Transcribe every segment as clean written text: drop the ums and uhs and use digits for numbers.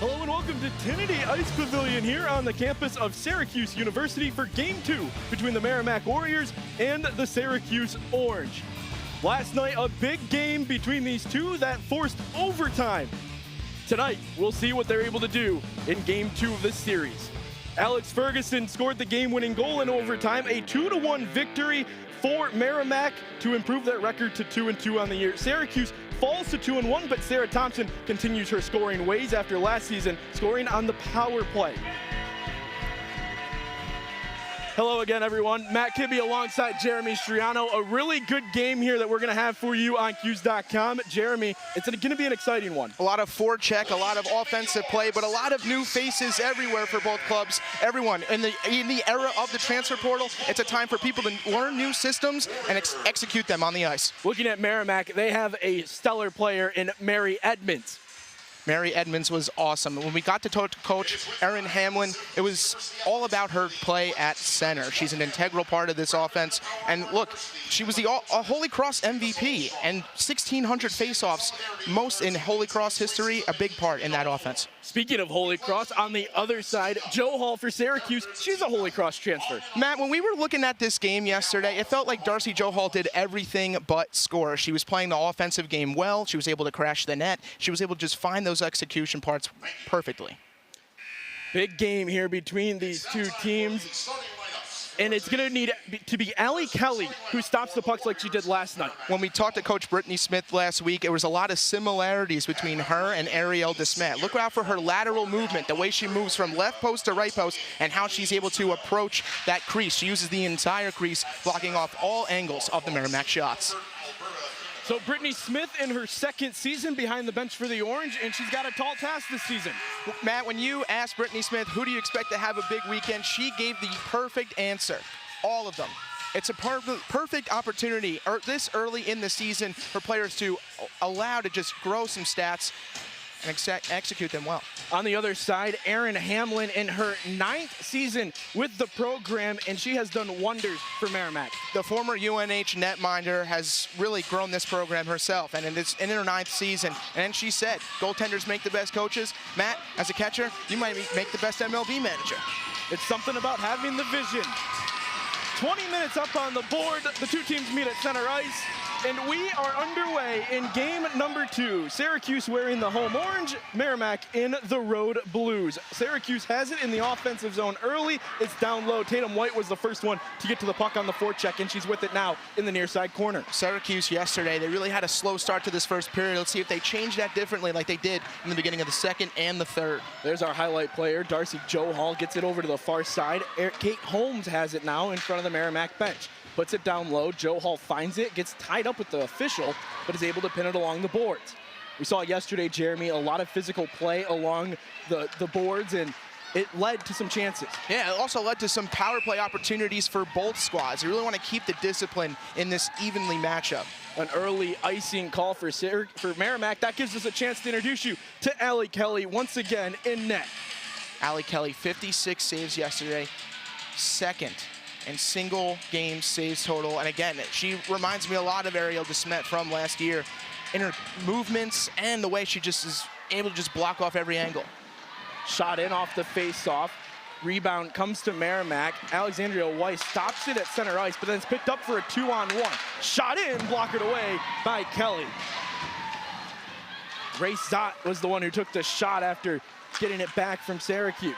Hello and welcome to Trinity Ice Pavilion here on the campus of Syracuse University for Game 2 between the Merrimack Warriors and the Syracuse Orange. Last night, a big game between these two that forced overtime. Tonight, we'll see what they're able to do in Game 2 of this series. Alex Ferguson scored the game-winning goal in overtime, a 2-1 victory for Merrimack to improve their record to 2-2 on the year. Syracuse falls to 2-1, but Sarah Thompson continues her scoring ways after last season, scoring on the power play. Hello again, everyone. Matt Kibby alongside Jeremy Striano. A really good game here that we're going to have for you on Q's.com. Jeremy, it's going to be an exciting one. A lot of forecheck, a lot of offensive play, but a lot of new faces everywhere for both clubs. Everyone, in the era of the transfer portal, it's a time for people to learn new systems and execute them on the ice. Looking at Merrimack, they have a stellar player in Mary Edmonds. Mary Edmonds was awesome. When we got to talk to Coach Erin Hamlin, it was all about her play at center. She's an integral part of this offense. And look, she was the Holy Cross MVP and 1,600 faceoffs, most in Holy Cross history, a big part in that offense. Speaking of Holy Cross, on the other side, Jo Hall for Syracuse. She's a Holy Cross transfer. Matt, when we were looking at this game yesterday, it felt like Darcy Jo Hall did everything but score. She was playing the offensive game well. She was able to crash the net. She was able to just find those execution parts perfectly. Big game here between these two teams. And it's going to need to be Allie Kelly who stops the pucks like she did last night. When we talked to Coach Brittany Smith last week, there was a lot of similarities between her and Arielle DeSmet. Look out for her lateral movement, the way she moves from left post to right post, and how she's able to approach that crease. She uses the entire crease, blocking off all angles of the Merrimack shots. So Brittany Smith in her second season behind the bench for the Orange, and she's got a tall task this season. Matt, when you asked Brittany Smith, who do you expect to have a big weekend, she gave the perfect answer. All of them. It's a perfect opportunity this early in the season for players to allow to just grow some stats and execute them well. On the other side, Erin Hamlin in her 9th season with the program, and she has done wonders for Merrimack. The former UNH netminder has really grown this program herself, and in her 9th season. And she said, goaltenders make the best coaches. Matt, as a catcher, you might make the best MLB manager. It's something about having the vision. 20 minutes up on the board. The two teams meet at center ice. And we are underway in game number 2. Syracuse wearing the home orange, Merrimack in the road blues. Syracuse has it in the offensive zone early. It's down low. Tatum White was the first one to get to the puck on the forecheck, and she's with it now in the near side corner. Syracuse yesterday, they really had a slow start to this first period. Let's see if they change that differently like they did in the beginning of the second and the third. There's our highlight player. Darcy Jo Hall gets it over to the far side. Kate Holmes has it now in front of the Merrimack bench. Puts it down low. Jo Hall finds it, gets tied up with the official, but is able to pin it along the boards. We saw yesterday, Jeremy, a lot of physical play along the boards, and it led to some chances. Yeah, it also led to some power play opportunities for both squads. You really want to keep the discipline in this evenly matchup. An early icing call for Merrimack. That gives us a chance to introduce you to Allie Kelly once again in net. Allie Kelly, 56 saves yesterday, second and single game saves total. And again, she reminds me a lot of Arielle DeSmet from last year in her movements and the way she just is able to just block off every angle. Shot in off the face-off. Rebound comes to Merrimack. Alexandria Weiss stops it at center ice, but then it's picked up for a 2-on-1. Shot in, blockered away by Kelly. Ray Stott was the one who took the shot after getting it back from Syracuse.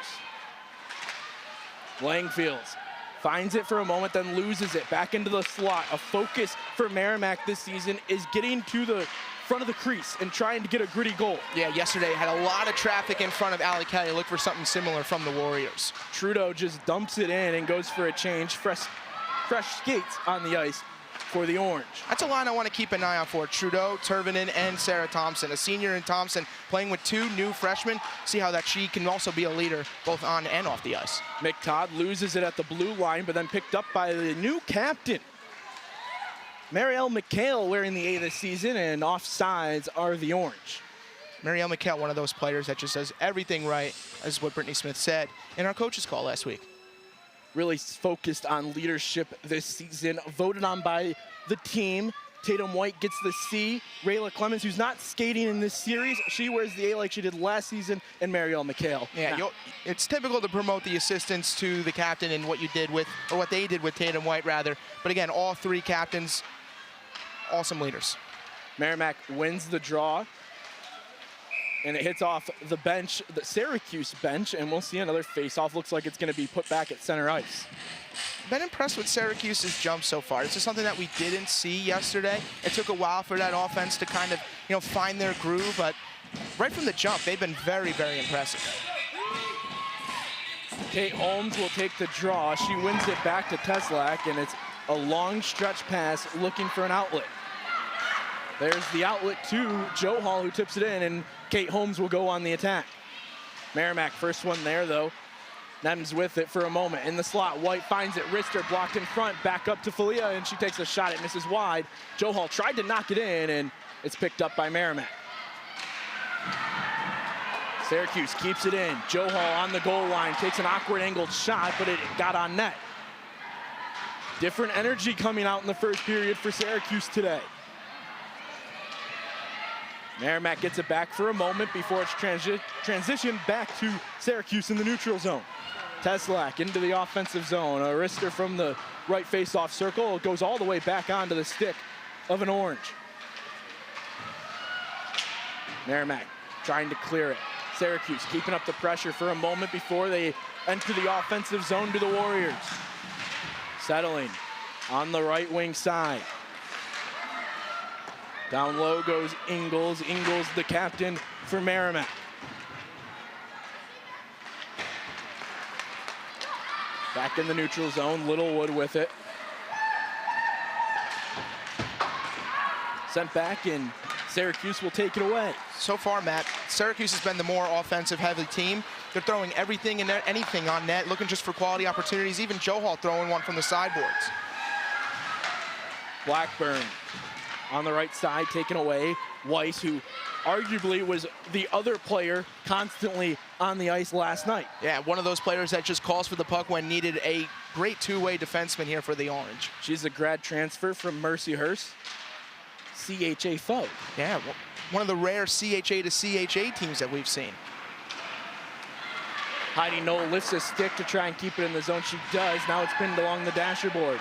Langfields finds it for a moment, then loses it back into the slot. A focus for Merrimack this season is getting to the front of the crease and trying to get a gritty goal. Yeah, yesterday had a lot of traffic in front of Allie Kelly. Look for something similar from the Warriors. Trudeau just dumps it in and goes for a change. Fresh skates on the ice for the Orange. That's a line I want to keep an eye out for. Trudeau, Tervanen, and Sarah Thompson. A senior in Thompson playing with 2 new freshmen. See how that she can also be a leader both on and off the ice. McTodd loses it at the blue line, but then picked up by the new captain, Marielle McHale, wearing the A this season, and offsides are the Orange. Marielle McHale, one of those players that just does everything right, as what Brittany Smith said in our coaches call last week. Really focused on leadership this season, voted on by the team Tatum White gets the C. Rayla Clemens, who's not skating in this series, she wears the A like she did last season, and Marielle McHale. Yeah, it's typical to promote the assistants to the captain and what you did with, or what they did with Tatum White, rather. But again, all three captains, awesome leaders. Merrimack wins the draw, and it hits off the bench, the Syracuse bench, and we'll see another face-off. Looks like it's going to be put back at center ice. Been impressed with Syracuse's jump so far. This is something that we didn't see yesterday. It took a while for that offense to kind of, find their groove, but right from the jump, they've been very, very impressive. Kate Holmes will take the draw. She wins it back to Teslak, and it's a long stretch pass looking for an outlet. There's the outlet to Joe Hall, who tips it in, and Kate Holmes will go on the attack. Merrimack, first one there, though. Nems with it for a moment. In the slot, White finds it. Rister blocked in front, back up to Falia, and she takes a shot. It misses wide. Joe Hall tried to knock it in, and it's picked up by Merrimack. Syracuse keeps it in. Joe Hall on the goal line, takes an awkward angled shot, but it got on net. Different energy coming out in the first period for Syracuse today. Merrimack gets it back for a moment before it's transitioned back to Syracuse in the neutral zone. Teslak into the offensive zone. A wrister from the right face-off circle. It goes all the way back onto the stick of an Orange. Merrimack trying to clear it. Syracuse keeping up the pressure for a moment before they enter the offensive zone to the Warriors. Settling on the right wing side. Down low goes Ingles. Ingles, the captain for Merrimack. Back in the neutral zone, Littlewood with it. Sent back, and Syracuse will take it away. So far, Matt, Syracuse has been the more offensive-heavy team. They're throwing everything and anything on net, looking just for quality opportunities. Even Joe Hall throwing one from the sideboards. Blackburn on the right side, taken away. Weiss, who arguably was the other player constantly on the ice last night. Yeah, one of those players that just calls for the puck when needed. A great two-way defenseman here for the Orange. She's a grad transfer from Mercyhurst. CHA foe. Yeah, one of the rare CHA to CHA teams that we've seen. Heidi Knoll lifts a stick to try and keep it in the zone. She does. Now it's pinned along the dasher board.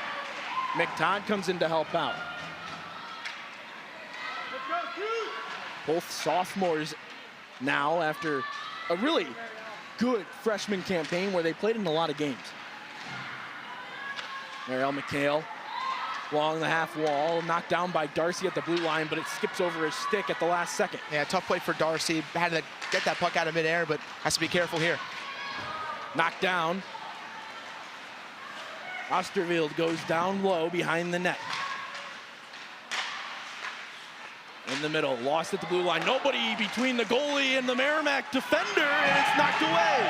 McTodd comes in to help out. Both sophomores now after a really good freshman campaign where they played in a lot of games. Marielle McHale along the half wall, knocked down by Darcy at the blue line, but it skips over his stick at the last second. Yeah, tough play for Darcy. Had to get that puck out of midair, but has to be careful here. Knocked down. Osterveld goes down low behind the net. In the middle, lost at the blue line. Nobody between the goalie and the Merrimack defender, and it's knocked away.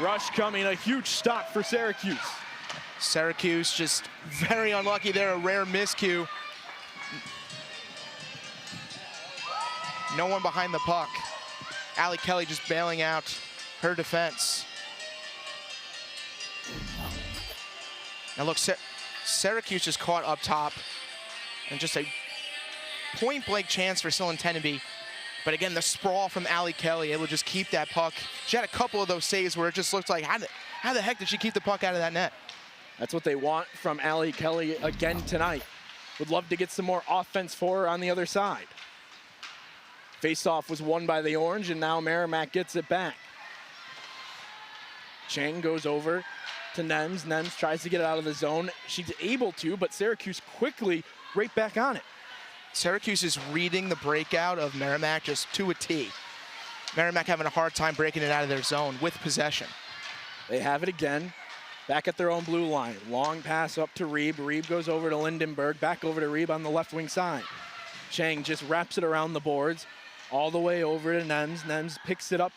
Rush coming, a huge stop for Syracuse. Syracuse just very unlucky there, a rare miscue. No one behind the puck. Allie Kelly just bailing out her defense. Now look, Syracuse is caught up top. And just a point-blank chance for Silentenby. But again, the sprawl from Allie Kelly, able to just keep that puck. She had a couple of those saves where it just looked like, how the heck did she keep the puck out of that net? That's what they want from Allie Kelly again tonight. Would love to get some more offense for her on the other side. Face-off was won by the Orange, and now Merrimack gets it back. Chang goes over to Nems. Nems tries to get it out of the zone. She's able to, but Syracuse quickly right back on it. Syracuse is reading the breakout of Merrimack just to a T. Merrimack having a hard time breaking it out of their zone with possession. They have it again, back at their own blue line. Long pass up to Reeb. Reeb goes over to Lindenberg, back over to Reeb on the left wing side. Chang just wraps it around the boards, all the way over to Nems. Nems picks it up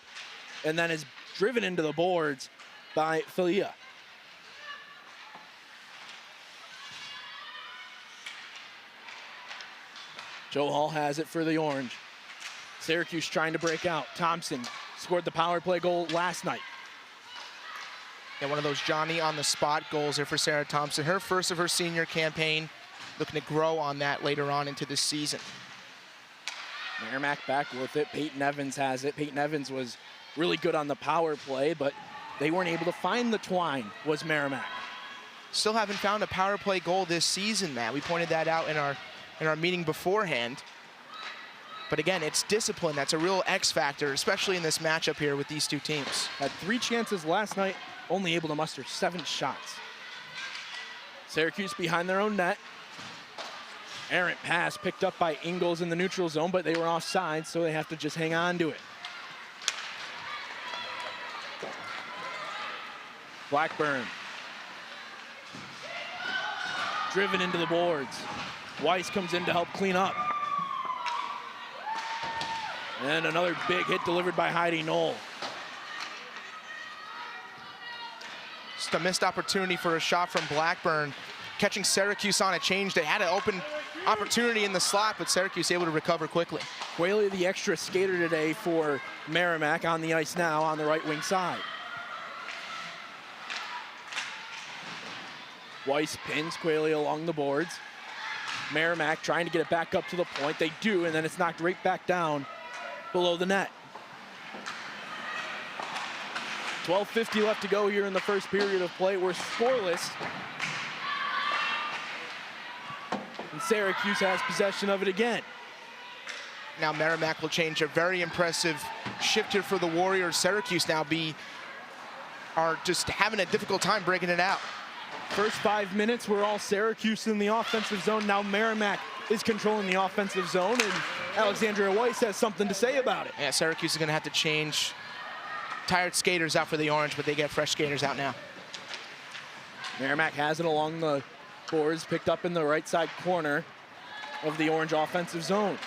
and then is driven into the boards by Falia. Joe Hall has it for the Orange. Syracuse trying to break out. Thompson scored the power play goal last night. Yeah, one of those Johnny-on-the-spot goals there for Sarah Thompson. Her first of her senior campaign, looking to grow on that later on into this season. Merrimack back with it. Peyton Evans has it. Peyton Evans was really good on the power play, but they weren't able to find the twine, was Merrimack. Still haven't found a power play goal this season, Matt. We pointed that out in our meeting beforehand. But again, it's discipline. That's a real X factor, especially in this matchup here with these two teams. Had 3 chances last night, only able to muster 7 shots. Syracuse behind their own net. Errant pass picked up by Ingles in the neutral zone, but they were offside, so they have to just hang on to it. Blackburn. Driven into the boards. Weiss comes in to help clean up. And another big hit delivered by Heidi Knoll. Just a missed opportunity for a shot from Blackburn. Catching Syracuse on a change. They had an open opportunity in the slot, but Syracuse able to recover quickly. Quayle, the extra skater today for Merrimack, on the ice now on the right wing side. Weiss pins Quayle along the boards. Merrimack trying to get it back up to the point. They do, and then it's knocked right back down below the net. 12:50 left to go here in the first period of play. We're scoreless. And Syracuse has possession of it again. Now Merrimack will change. A very impressive shift here for the Warriors. Syracuse now are just having a difficult time breaking it out. First 5 minutes were all Syracuse in the offensive zone. Now Merrimack is controlling the offensive zone, and Alexandria Weiss has something to say about it. Yeah, Syracuse is going to have to change tired skaters out for the Orange, but they get fresh skaters out now. Merrimack has it along the boards, picked up in the right side corner of the Orange offensive zone.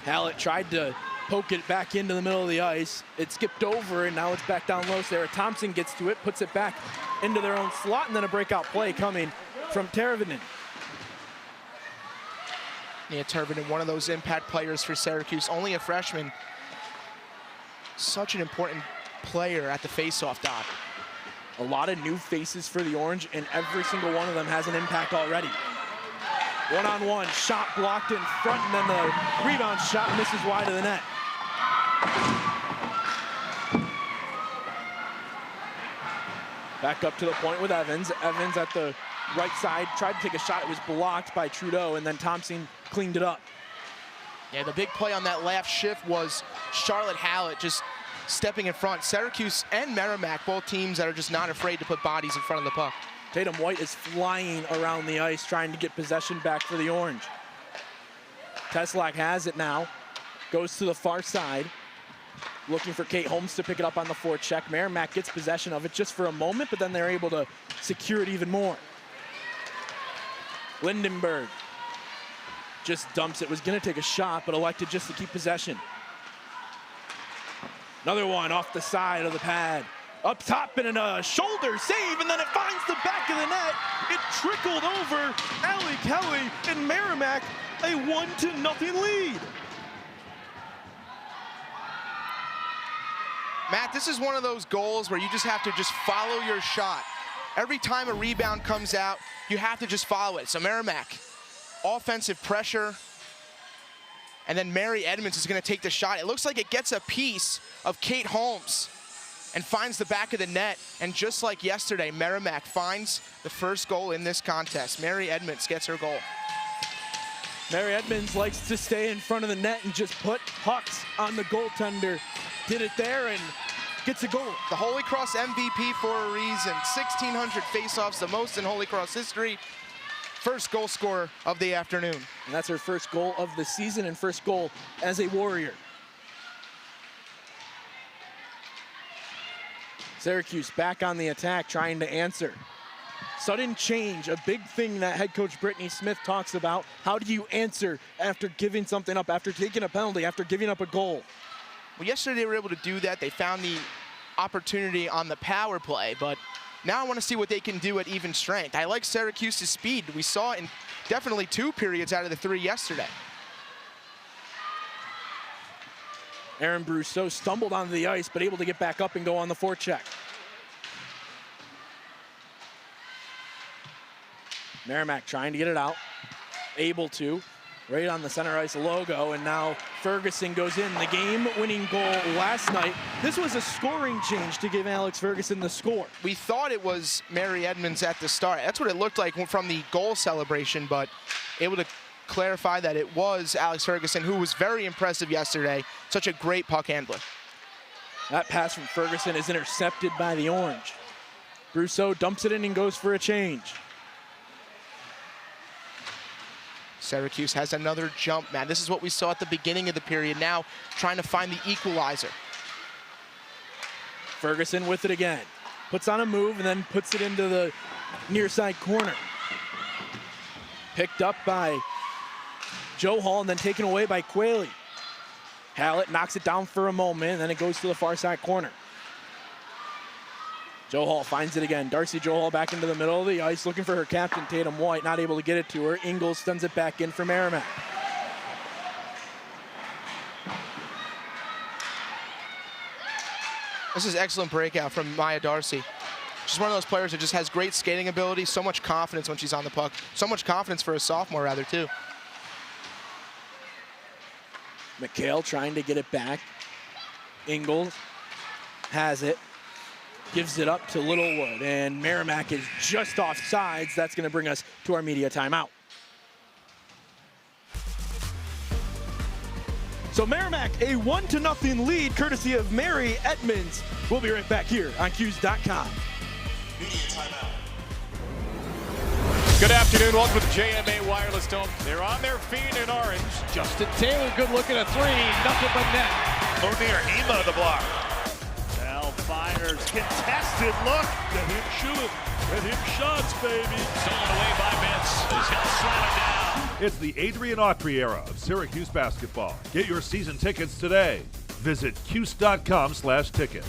Hallett tried to poke it back into the middle of the ice. It skipped over, and now it's back down low. Sarah Thompson gets to it, puts it back into their own slot, and then a breakout play coming from Teravainen. Yeah, Teravainen, one of those impact players for Syracuse, only a freshman. Such an important player at the faceoff dot. A lot of new faces for the Orange, and every single one of them has an impact already. One-on-one, shot blocked in front, and then the rebound shot misses wide of the net. Back up to the point with Evans. Evans at the right side tried to take a shot. It was blocked by Trudeau, and then Thompson cleaned it up. Yeah, the big play on that last shift was Charlotte Hallett just stepping in front. Syracuse and Merrimack, both teams that are just not afraid to put bodies in front of the puck. Tatum White is flying around the ice trying to get possession back for the Orange. Teslack has it now. Goes to the far side. Looking for Kate Holmes to pick it up on the forecheck. Merrimack gets possession of it just for a moment, but then they're able to secure it even more. Lindenberg just dumps it. Was going to take a shot, but elected just to keep possession. Another one off the side of the pad. Up top and a shoulder save, and then it finds the back of the net. It trickled over Allie Kelly, and Merrimack a 1-0 lead. Matt, this is one of those goals where you just have to just follow your shot. Every time a rebound comes out, you have to just follow it. So Merrimack, offensive pressure, and then Mary Edmonds is going to take the shot. It looks like it gets a piece of Kate Holmes and finds the back of the net. And just like yesterday, Merrimack finds the first goal in this contest. Mary Edmonds gets her goal. Mary Edmonds likes to stay in front of the net and just put pucks on the goaltender. Did it there and gets a goal. The Holy Cross MVP for a reason. 1,600 faceoffs, the most in Holy Cross history. First goal scorer of the afternoon. And that's her first goal of the season and first goal as a Warrior. Syracuse back on the attack, trying to answer. Sudden change, a big thing that head coach Brittany Smith talks about. How do you answer after giving something up, after taking a penalty, after giving up a goal? Well, yesterday they were able to do that. They found the opportunity on the power play, but now I want to see what they can do at even strength. I like Syracuse's speed. We saw in definitely 2 periods out of the 3 yesterday. Aaron Brousseau stumbled onto the ice, but able to get back up and go on the forecheck. Merrimack trying to get it out, able to, right on the center ice logo, and now Ferguson goes in. The game-winning goal last night. This was a scoring change to give Alex Ferguson the score. We thought it was Mary Edmonds at the start. That's what it looked like from the goal celebration, but able to clarify that it was Alex Ferguson, who was very impressive yesterday. Such a great puck handler. That pass from Ferguson is intercepted by the Orange. Brousseau dumps it in and goes for a change. Syracuse has another jump, man. This is what we saw at the beginning of the period. Now trying to find the equalizer. Ferguson with it again. Puts on a move and then puts it into the near side corner. Picked up by Joe Hall and then taken away by Quayle. Hallett knocks it down for a moment, and then it goes to the far side corner. Joe Hall finds it again. Darcy Joe Hall back into the middle of the ice, looking for her captain, Tatum White, not able to get it to her. Ingles sends it back in for Merrimack. This is excellent breakout from Maya Darcy. She's one of those players that just has great skating ability, so much confidence when she's on the puck. So much confidence for a sophomore, rather, too. McHale trying to get it back. Ingles has it. Gives it up to Littlewood, and Merrimack is just off sides. That's going to bring us to our media timeout. So Merrimack, a 1-0 lead, courtesy of Mary Edmonds. We'll be right back here on Q's.com. Media timeout. Good afternoon. Welcome to the JMA Wireless Dome. They're on their feet in orange. Justin Taylor, good look at a three. Nothing but net. Lanier, Ema the block. Bell fires, contested look. Let him shoot. Let him shots, baby. Stolen away by Vince. He's got slammed down. It's the Adrian Autry era of Syracuse basketball. Get your season tickets today. Visit Cuse.com/tickets.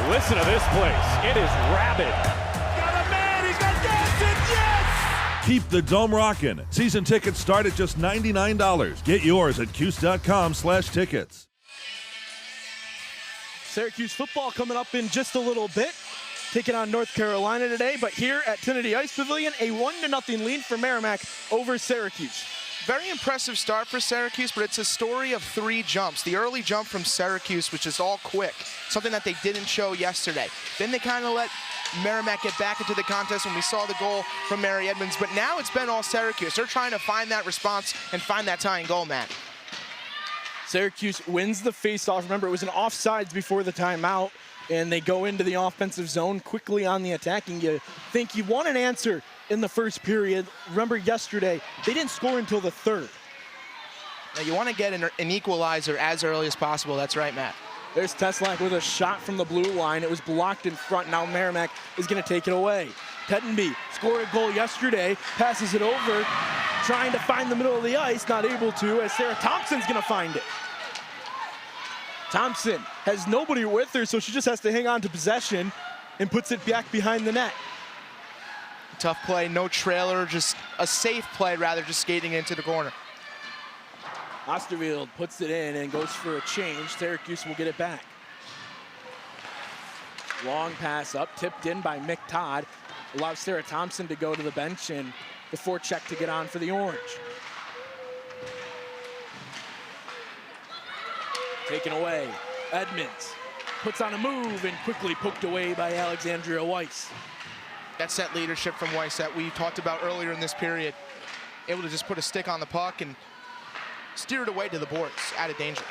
Listen to this place. It is rabid. Got a man, he's got dancing, yes! Keep the dome rockin'. Season tickets start at just $99. Get yours at Cuse.com/tickets. Syracuse football coming up in just a little bit. Taking on North Carolina today, but here at Trinity Ice Pavilion, a 1-0 lead for Merrimack over Syracuse. Very impressive start for Syracuse, but it's a story of 3 jumps. The early jump from Syracuse, which is all quick, something that they didn't show yesterday. Then they kind of let Merrimack get back into the contest when we saw the goal from Mary Edmonds, but now it's been all Syracuse. They're trying to find that response and find that tying goal, Matt. Syracuse wins the faceoff. Remember, it was an offsides before the timeout, and they go into the offensive zone quickly on the attacking. You think you want an answer in the first period. Remember yesterday, they didn't score until the third. Now you want to get an equalizer as early as possible. That's right, Matt. There's Teslak with a shot from the blue line. It was blocked in front. Now Merrimack is going to take it away. Tettenby scored a goal yesterday, passes it over, trying to find the middle of the ice, not able to, as Sarah Thompson's going to find it. Thompson has nobody with her, so she just has to hang on to possession and puts it back behind the net. Tough play, no trailer, just a safe play, rather, just skating into the corner. Osterfield puts it in and goes for a change. Syracuse will get it back. Long pass up, tipped in by Mick Todd. Allows Sarah Thompson to go to the bench and the forecheck to get on for the Orange. Taken away, Edmonds puts on a move and quickly poked away by Alexandria Weiss. That's that leadership from Weiss that we talked about earlier in this period. Able to just put a stick on the puck and steer it away to the boards, out of danger.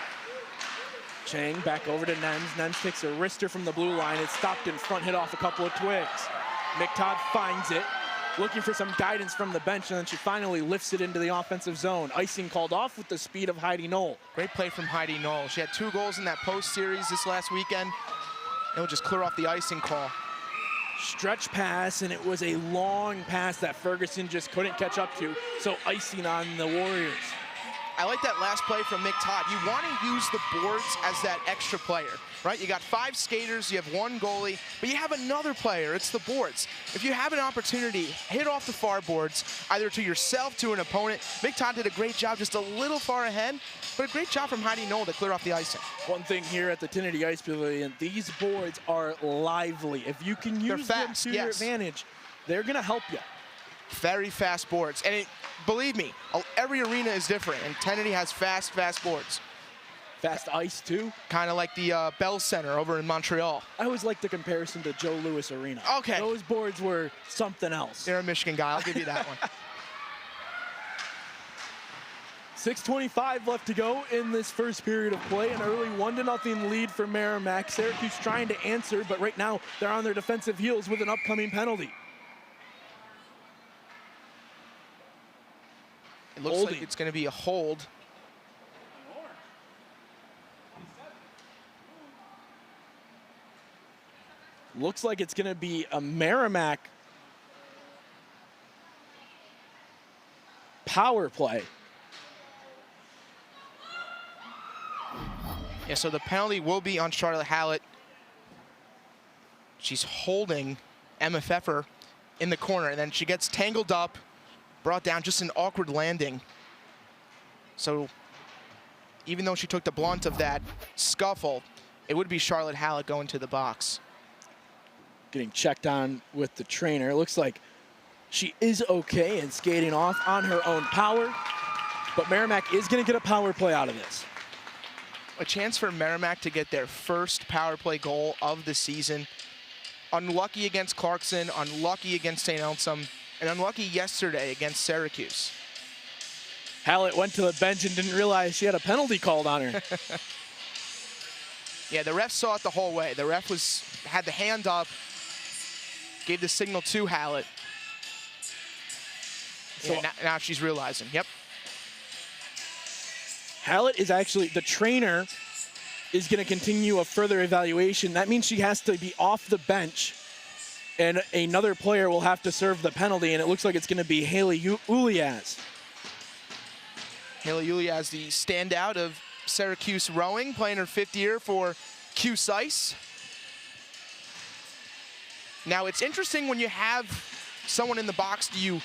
Chang back over to Nems. Nems takes a wrister from the blue line. It's stopped in front, hit off a couple of twigs. Mick Todd finds it, looking for some guidance from the bench, and then she finally lifts it into the offensive zone. Icing called off with the speed of Heidi Knoll. Great play from Heidi Knoll. She had 2 goals in that post series this last weekend. It'll just clear off the icing call. Stretch pass, and it was a long pass that Ferguson just couldn't catch up to, so icing on the Warriors. I like that last play from Mick Todd. You want to use the boards as that extra player, right? You got 5 skaters, you have 1 goalie, but you have another player. It's the boards. If you have an opportunity, hit off the far boards, either to yourself, to an opponent. Mick Todd did a great job, just a little far ahead, but a great job from Heidi Knoll to clear off the icing. One thing here at the Trinity Ice Pavilion, these boards are lively. If you can use them to your advantage, they're going to help you. Very fast boards. And believe me, every arena is different, and Trinity has fast boards. Fast ice, too? Kind of like the Bell Center over in Montreal. I always like the comparison to Joe Louis Arena. Okay. Those boards were something else. You're a Michigan guy. I'll give you that one. 6:25 left to go in this first period of play. An early 1-0 lead for Merrimack. Syracuse trying to answer, but right now they're on their defensive heels with an upcoming penalty. It looks like it's going to be a hold. Looks like it's going to be a Merrimack power play. Yeah, so the penalty will be on Charlotte Hallett. She's holding Emma Pfeffer in the corner, and then she gets tangled up, brought down, just an awkward landing. So even though she took the blunt of that scuffle, it would be Charlotte Hallett going to the box. Getting checked on with the trainer. It looks like she is okay and skating off on her own power, but Merrimack is going to get a power play out of this. A chance for Merrimack to get their first power play goal of the season. Unlucky against Clarkson, unlucky against St. Elsem, and unlucky yesterday against Syracuse. Hallett went to the bench and didn't realize she had a penalty called on her. Yeah, the ref saw it the whole way. The ref had the hand up, gave the signal to Hallett. So yeah, now she's realizing, yep. Hallett is actually, the trainer is going to continue a further evaluation. That means she has to be off the bench, and another player will have to serve the penalty, and it looks like it's going to be Haley Ulias. Haley Ulias, the standout of Syracuse rowing, playing her 5th year for Cuse Ice. Now, it's interesting when you have someone in the box. Do you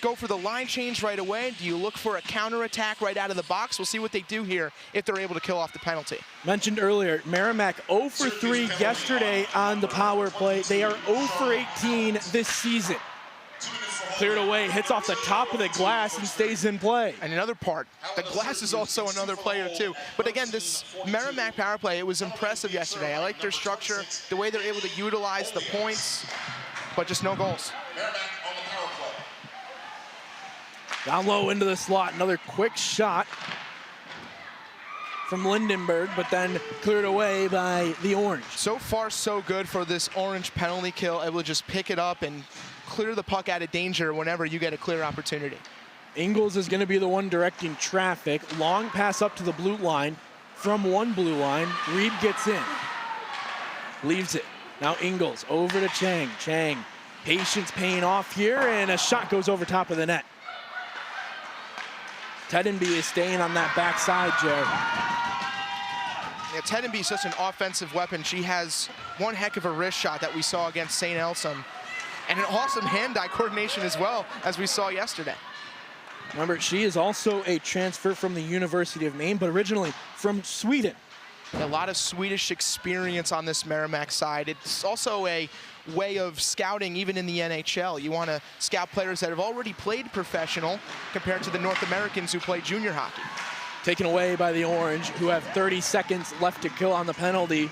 go for the line change right away? Do you look for a counterattack right out of the box? We'll see what they do here if they're able to kill off the penalty. Mentioned earlier, Merrimack 0 for 3 yesterday on the power play. They are 0 for 18 this season. Cleared away, hits off the top of the glass and stays in play. And another part, the glass is also another player too. But again, this Merrimack power play, it was impressive yesterday. I like their structure, the way they're able to utilize the points, but just no goals. Down low into the slot, another quick shot from Lindenberg, but then cleared away by the Orange. So far, so good for this Orange penalty kill. Able to just pick it up and clear the puck out of danger whenever you get a clear opportunity. Ingles is going to be the one directing traffic. Long pass up to the blue line from one blue line. Reed gets in, leaves it. Now Ingles over to Chang. Chang, patience paying off here, and a shot goes over top of the net. Tedenby is staying on that backside, Joe. Yeah, Tedenby is such an offensive weapon. She has one heck of a wrist shot that we saw against St. Elsem, and an awesome hand-eye coordination as well, as we saw yesterday. Remember, she is also a transfer from the University of Maine, but originally from Sweden. A lot of Swedish experience on this Merrimack side. It's also a way of scouting even in the NHL. You want to scout players that have already played professional compared to the North Americans who play junior hockey. Taken away by the Orange, who have 30 seconds left to kill on the penalty.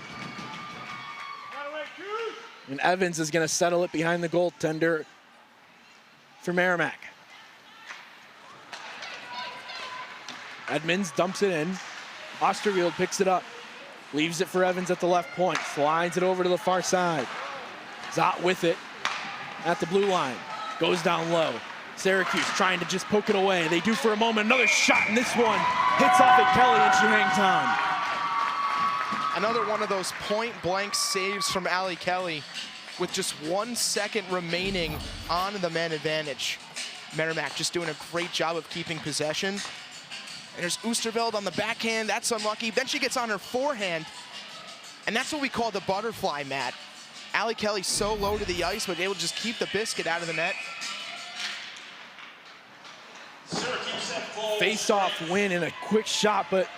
And Evans is going to settle it behind the goaltender for Merrimack. Edmonds dumps it in. Osterfield picks it up. Leaves it for Evans at the left point. Slides it over to the far side. Zott with it at the blue line. Goes down low. Syracuse trying to just poke it away. They do for a moment. Another shot, and this one hits off at Kelly, and she hangs on. Another one of those point-blank saves from Allie Kelly with just 1 second remaining on the man advantage. Merrimack just doing a great job of keeping possession. And there's Oosterveld on the backhand. That's unlucky. Then she gets on her forehand. And that's what we call the butterfly, Matt. Ali Kelly so low to the ice, but able to just keep the biscuit out of the net. Face-off win and a quick shot, but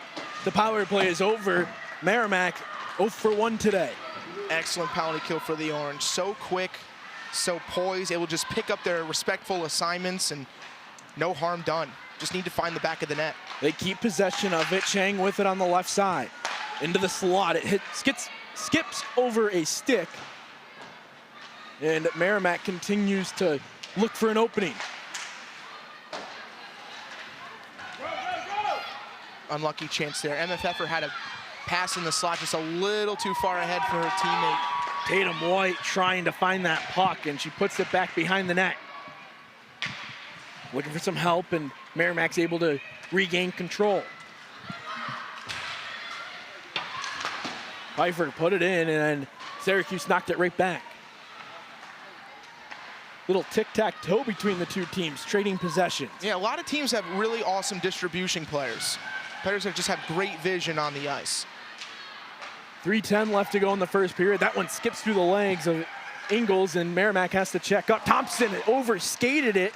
the power play is over. Merrimack 0 for 1 today. Excellent penalty kill for the Orange. So quick, so poised, able to just pick up their respectful assignments and no harm done. Just need to find the back of the net. They keep possession of it. Chang with it on the left side. Into the slot. It skips over a stick. And Merrimack continues to look for an opening. Unlucky chance there. MFFer had a pass in the slot just a little too far ahead for her teammate. Tatum White trying to find that puck, and she puts it back behind the net. Looking for some help, and Merrimack's able to regain control. Pfeiffer put it in, and then Syracuse knocked it right back. Little tic-tac-toe between the two teams, trading possessions. Yeah, a lot of teams have really awesome distribution players. Players that just have great vision on the ice. 3:10 left to go in the first period. That one skips through the legs of Ingles, and Merrimack has to check up. Thompson overskated it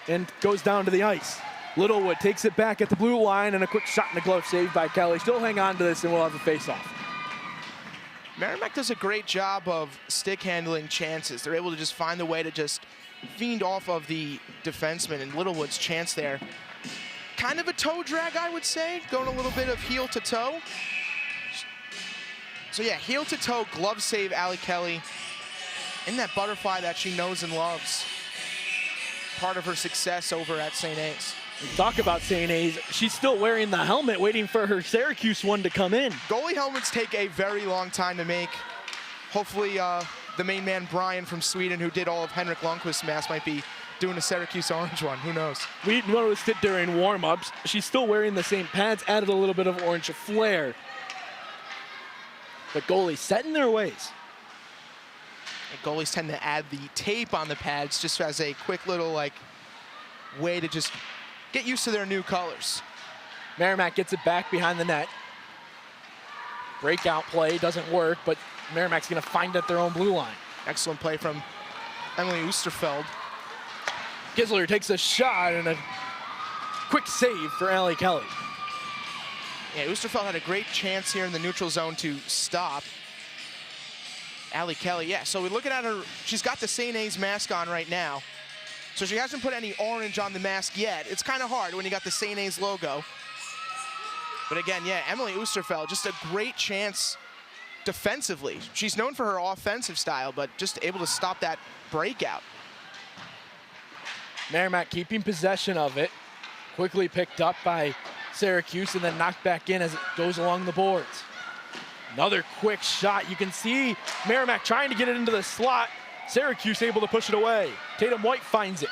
and goes down to the ice. Littlewood takes it back at the blue line, and a quick shot in the glove saved by Kelly. Still hang on to this, and we'll have a face-off. Merrimack does a great job of stick handling chances. They're able to just find a way to just fiend off of the defenseman, and Littlewood's chance there. Kind of a toe drag, I would say, going a little bit of heel to toe. So yeah, heel to toe, glove save, Ali Kelly. In that butterfly that she knows and loves. Part of her success over at St. A's. Talk about St. A's. She's still wearing the helmet, waiting for her Syracuse one to come in. Goalie helmets take a very long time to make. Hopefully the main man, Brian from Sweden, who did all of Henrik Lundqvist's mask, might be doing a Syracuse orange one. Who knows? We noticed it during warm-ups. She's still wearing the same pads, added a little bit of orange flair. But goalies set in their ways. And goalies tend to add the tape on the pads just as a quick little way to just get used to their new colors. Merrimack gets it back behind the net. Breakout play doesn't work, but Merrimack's gonna find it at their own blue line. Excellent play from Emily Oosterveld. Gisler takes a shot and a quick save for Ali Kelly. Yeah, Oosterveld had a great chance here in the neutral zone to stop Ali Kelly. Yeah, so we're looking at her. She's got the St. A's mask on right now. So she hasn't put any orange on the mask yet. It's kind of hard when you got the St. A's logo. But again, yeah, Emily Oosterveld, just a great chance defensively. She's known for her offensive style, but just able to stop that breakout. Merrimack keeping possession of it. Quickly picked up by Syracuse and then knocked back in as it goes along the boards. Another quick shot. You can see Merrimack trying to get it into the slot. Syracuse able to push it away. Tatum White finds it.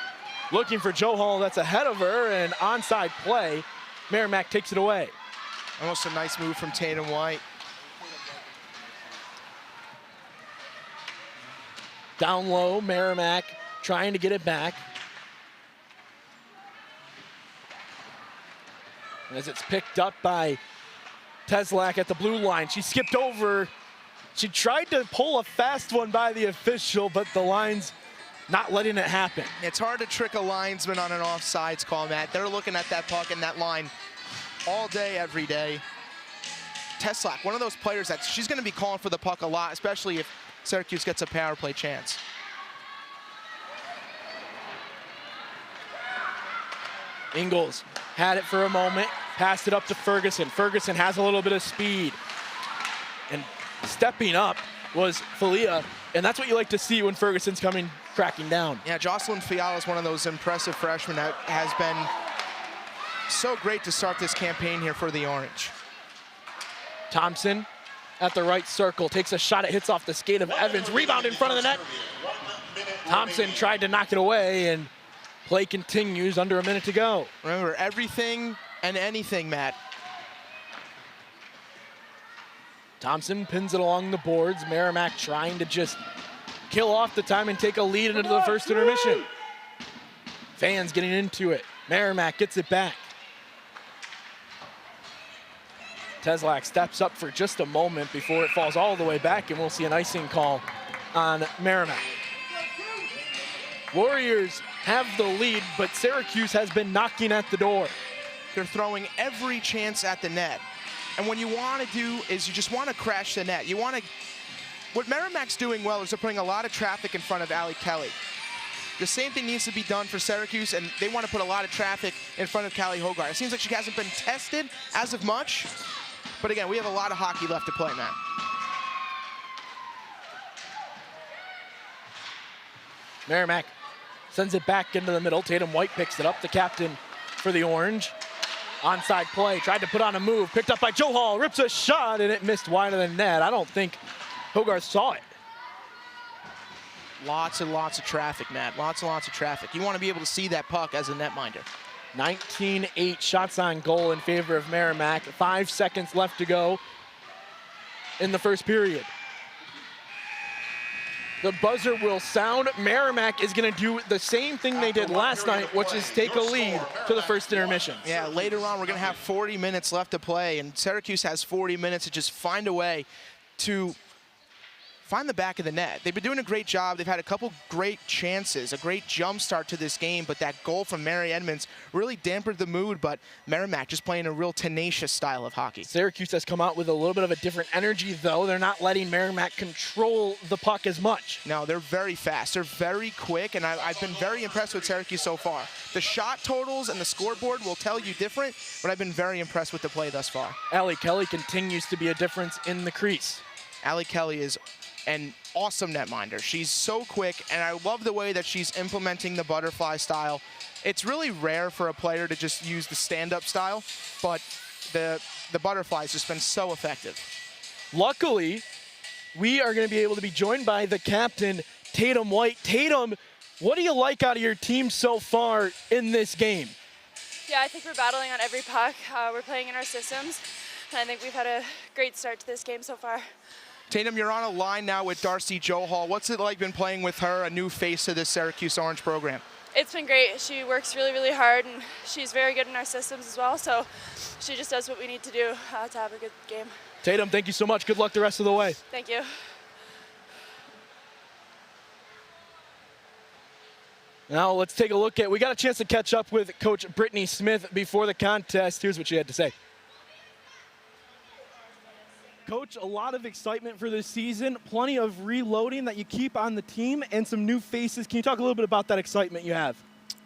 Looking for Joe Hall, that's ahead of her, and onside play. Merrimack takes it away. Almost a nice move from Tatum White. Down low, Merrimack trying to get it back. And as it's picked up by Teslak at the blue line, she skipped over. She tried to pull a fast one by the official, but the line's not letting it happen. It's hard to trick a linesman on an offsides call, Matt. They're looking at that puck and that line all day, every day. Teslak, one of those players that she's going to be calling for the puck a lot, especially if Syracuse gets a power play chance. Ingles had it for a moment, passed it up to Ferguson. Ferguson has a little bit of speed. And stepping up was Falia, and that's what you like to see when Ferguson's cracking down. Yeah, Jocelyn Fiala is one of those impressive freshmen that has been so great to start this campaign here for the Orange. Thompson at the right circle, takes a shot, it hits off the skate of Evans, rebound in front of the net. Thompson tried to knock it away, and play continues, under a minute to go. Remember, everything and anything, Matt. Thompson pins it along the boards. Merrimack trying to just kill off the time and take a lead into the first intermission. Fans getting into it. Merrimack gets it back. Teslak steps up for just a moment before it falls all the way back, and we'll see an icing call on Merrimack. Warriors have the lead, but Syracuse has been knocking at the door. They're throwing every chance at the net. And what you want to do is you just want to crash the net. What Merrimack's doing well is they're putting a lot of traffic in front of Allie Kelly. The same thing needs to be done for Syracuse, and they want to put a lot of traffic in front of Callie Hogarth. It seems like she hasn't been tested as of much, but again, we have a lot of hockey left to play, Matt. Merrimack sends it back into the middle. Tatum White picks it up, the captain for the Orange. Onside play, tried to put on a move, picked up by Joe Hall, rips a shot, and it missed wide of the net. I don't think Hogarth saw it. Lots and lots of traffic, Matt. Lots and lots of traffic. You want to be able to see that puck as a netminder. 19-8 shots on goal in favor of Merrimack. 5 seconds left to go in the first period. The buzzer will sound. Merrimack is going to do the same thing they did last night, which is take a lead to the first intermission. Yeah, later on we're going to have 40 minutes left to play, and Syracuse has 40 minutes to just find a way to find the back of the net. They've been doing a great job. They've had a couple great chances, a great jump start to this game, but that goal from Mary Edmonds really dampened the mood, but Merrimack just playing a real tenacious style of hockey. Syracuse has come out with a little bit of a different energy, though. They're not letting Merrimack control the puck as much. No, they're very fast. They're very quick, and I've been very impressed with Syracuse so far. The shot totals and the scoreboard will tell you different, but I've been very impressed with the play thus far. Allie Kelly continues to be a difference in the crease. Allie Kelly is an awesome netminder. She's so quick, and I love the way that she's implementing the butterfly style. It's really rare for a player to just use the stand-up style, but the butterfly's just been so effective. Luckily, we are going to be able to be joined by the captain, Tatum White. Tatum, what do you like out of your team so far in this game? Yeah, I think we're battling on every puck. We're playing in our systems, and I think we've had a great start to this game so far. Tatum, you're on a line now with Darcy Joe Hall. What's it like been playing with her, a new face to this Syracuse Orange program? It's been great. She works really, really hard, and she's very good in our systems as well, so she just does what we need to do to have a good game. Tatum, thank you so much. Good luck the rest of the way. Thank you. Now let's take a look at, we got a chance to catch up with Coach Brittany Smith before the contest. Here's what she had to say. Coach, a lot of excitement for this season, plenty of reloading that you keep on the team, and some new faces. Can you talk a little bit about that excitement you have?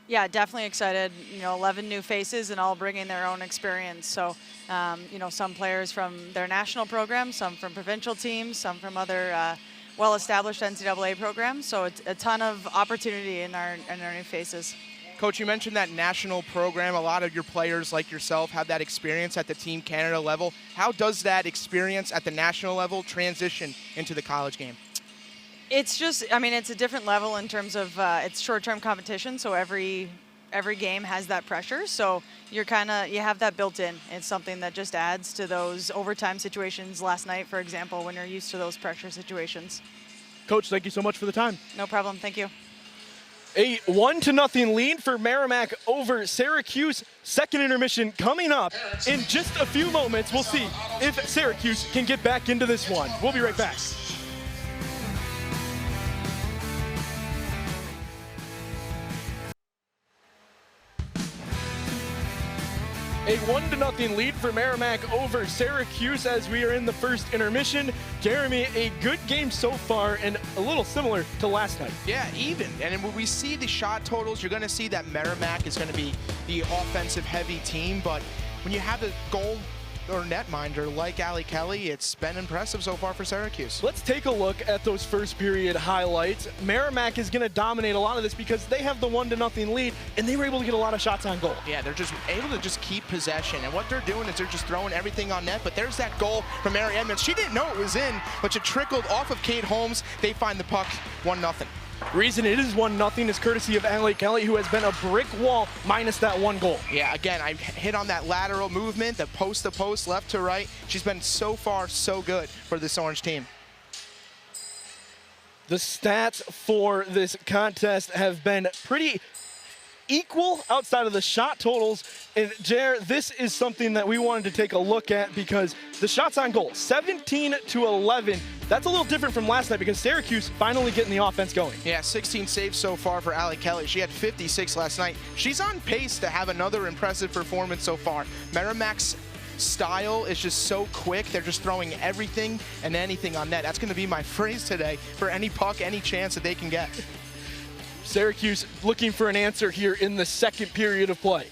Yeah, definitely excited. 11 new faces and all bringing their own experience. So, some players from their national program, some from provincial teams, some from other well-established NCAA programs. So it's a ton of opportunity in our new faces. Coach, you mentioned that national program. A lot of your players like yourself have that experience at the Team Canada level. How does that experience at the national level transition into the college game? It's just, it's a different level in terms of it's short-term competition, so every game has that pressure. So you have that built in. It's something that just adds to those overtime situations last night, for example, when you're used to those pressure situations. Coach, thank you so much for the time. No problem. Thank you. A 1-0 lead for Merrimack over Syracuse. Second intermission coming up in just a few moments. We'll see if Syracuse can get back into this one. We'll be right back. A 1-0 lead for Merrimack over Syracuse as we are in the first intermission. Jeremy, a good game so far and a little similar to last night. Yeah, even. And when we see the shot totals, you're going to see that Merrimack is going to be the offensive heavy team. But when you have a goal or netminder like Allie Kelly, it's been impressive so far for Syracuse. Let's take a look at those first period highlights. Merrimack is going to dominate a lot of this because they have the 1-0 lead, and they were able to get a lot of shots on goal. Yeah, they're just able to just keep possession, and what they're doing is they're just throwing everything on net. But there's that goal from Mary Edmonds. She didn't know it was in, but it trickled off of Kate Holmes. They find the puck 1-0. Reason it is 1-0 is courtesy of Allie Kelly, who has been a brick wall minus that one goal. Yeah, again, I hit on that lateral movement, the post to post, left to right. She's been so far so good for this Orange team. The stats for this contest have been pretty equal outside of the shot totals. And Jer, this is something that we wanted to take a look at because the shots on goal, 17-11. That's a little different from last night because Syracuse finally getting the offense going. Yeah, 16 saves so far for Allie Kelly. She had 56 last night. She's on pace to have another impressive performance so far. Merrimack's style is just so quick. They're just throwing everything and anything on net. That's going to be my phrase today for any puck, any chance that they can get. Syracuse looking for an answer here in the second period of play.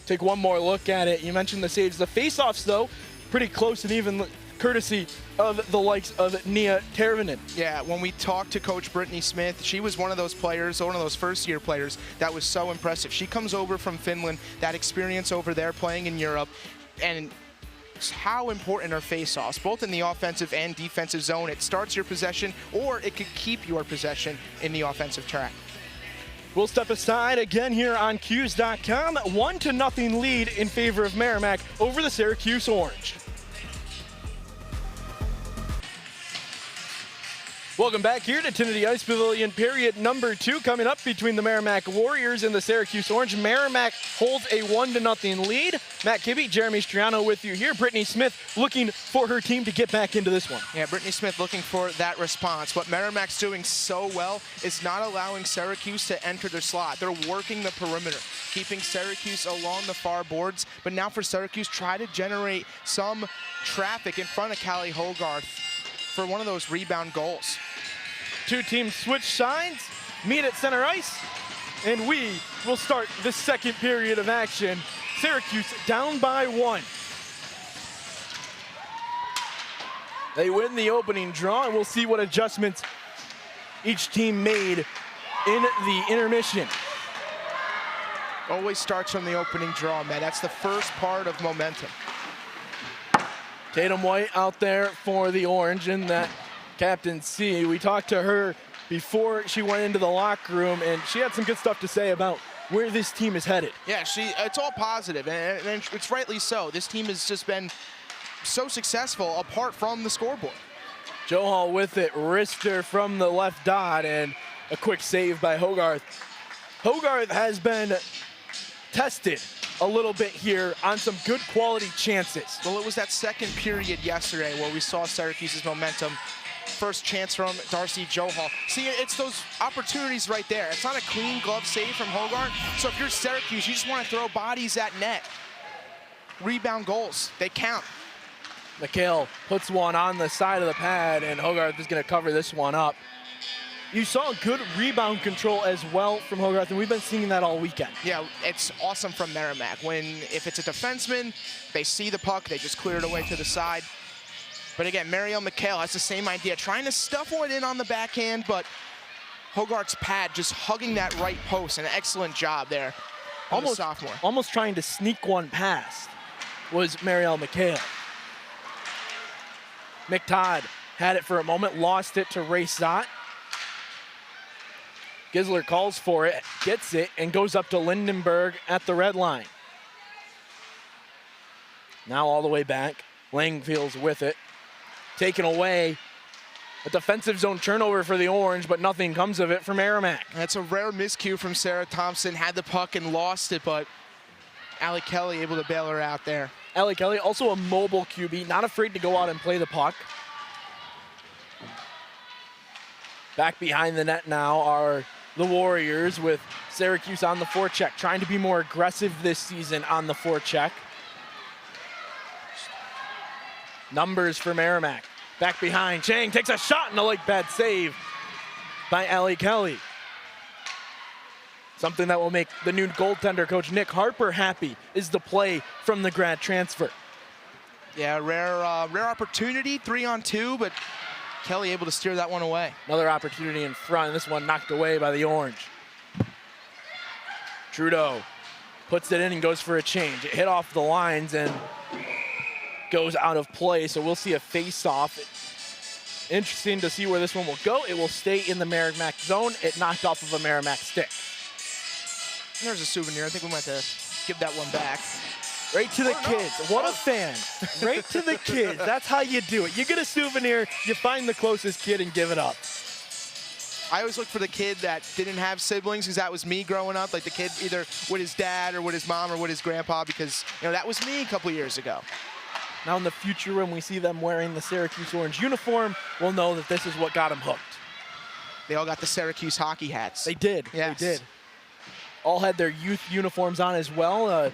Take one more look at it. You mentioned the saves. The face-offs, though, pretty close and even, courtesy of the likes of Nia Tervonen. Yeah, when we talked to Coach Brittany Smith, she was one of those players, one of those first-year players that was so impressive. She comes over from Finland, that experience over there playing in Europe, and how important are face-offs, both in the offensive and defensive zone. It starts your possession, or it could keep your possession in the offensive track. We'll step aside again here on Q's.com. 1-0 lead in favor of Merrimack over the Syracuse Orange. Welcome back here to Trinity Ice Pavilion. Period number 2 coming up between the Merrimack Warriors and the Syracuse Orange. Merrimack holds a 1-0 lead. Matt Kibby, Jeremy Striano with you here. Brittany Smith looking for her team to get back into this one. Yeah, Brittany Smith looking for that response. What Merrimack's doing so well is not allowing Syracuse to enter their slot. They're working the perimeter, keeping Syracuse along the far boards. But now for Syracuse, try to generate some traffic in front of Callie Hogarth for one of those rebound goals. Two teams switch sides, meet at center ice, and we will start the second period of action. Syracuse down by 1. They win the opening draw, and we'll see what adjustments each team made in the intermission. Always starts from the opening draw, man. That's the first part of momentum. Tatum White out there for the Orange in that captaincy. We talked to her before she went into the locker room, and she had some good stuff to say about where this team is headed. Yeah, it's all positive, and it's rightly so. This team has just been so successful apart from the scoreboard. Joe Hall with it, wrister from the left dot, and a quick save by Hogarth. Hogarth has been tested a little bit here on some good quality chances. Well, it was that second period yesterday where we saw Syracuse's momentum. First chance from Darcy Johal. See, it's those opportunities right there. It's not a clean glove save from Hogarth. So if you're Syracuse, you just want to throw bodies at net. Rebound goals, they count. McHale puts one on the side of the pad, and Hogarth is going to cover this one up. You saw good rebound control as well from Hogarth, and we've been seeing that all weekend. Yeah, it's awesome from Merrimack. If it's a defenseman, they see the puck, they just clear it away to the side. But again, Marielle McHale has the same idea, trying to stuff one in on the backhand, but Hogarth's pad just hugging that right post. An excellent job there from the sophomore. Almost trying to sneak one past was Marielle McHale. McTodd had it for a moment, lost it to Ray Stott. Gisler calls for it, gets it, and goes up to Lindenberg at the red line. Now all the way back. Langfield's with it. Taken away. A defensive zone turnover for the Orange, but nothing comes of it for Merrimack. That's a rare miscue from Sarah Thompson. Had the puck and lost it, but Allie Kelly able to bail her out there. Allie Kelly, also a mobile QB, not afraid to go out and play the puck. Back behind the net now are the Warriors with Syracuse on the forecheck, trying to be more aggressive this season on the forecheck. Numbers for Merrimack. Back behind, Chang takes a shot and a leg pad save by Allie Kelly. Something that will make the new goaltender coach Nick Harper happy is the play from the grad transfer. Yeah, rare opportunity, 3-on-2, but Kelly able to steer that one away. Another opportunity in front, and this one knocked away by the Orange. Trudeau puts it in and goes for a change. It hit off the lines and goes out of play, so we'll see a face-off. Interesting to see where this one will go. It will stay in the Merrimack zone. It knocked off of a Merrimack stick. There's a souvenir. I think we might have to give that one back. Right to the kids. What a fan. Right to the kids. That's how you do it. You get a souvenir, you find the closest kid and give it up. I always looked for the kid that didn't have siblings, because that was me growing up, like the kid either with his dad or with his mom or with his grandpa, because that was me a couple years ago. Now in the future, when we see them wearing the Syracuse orange uniform, we'll know that this is what got them hooked. They all got the Syracuse hockey hats. They did. Yes. They did. All had their youth uniforms on as well.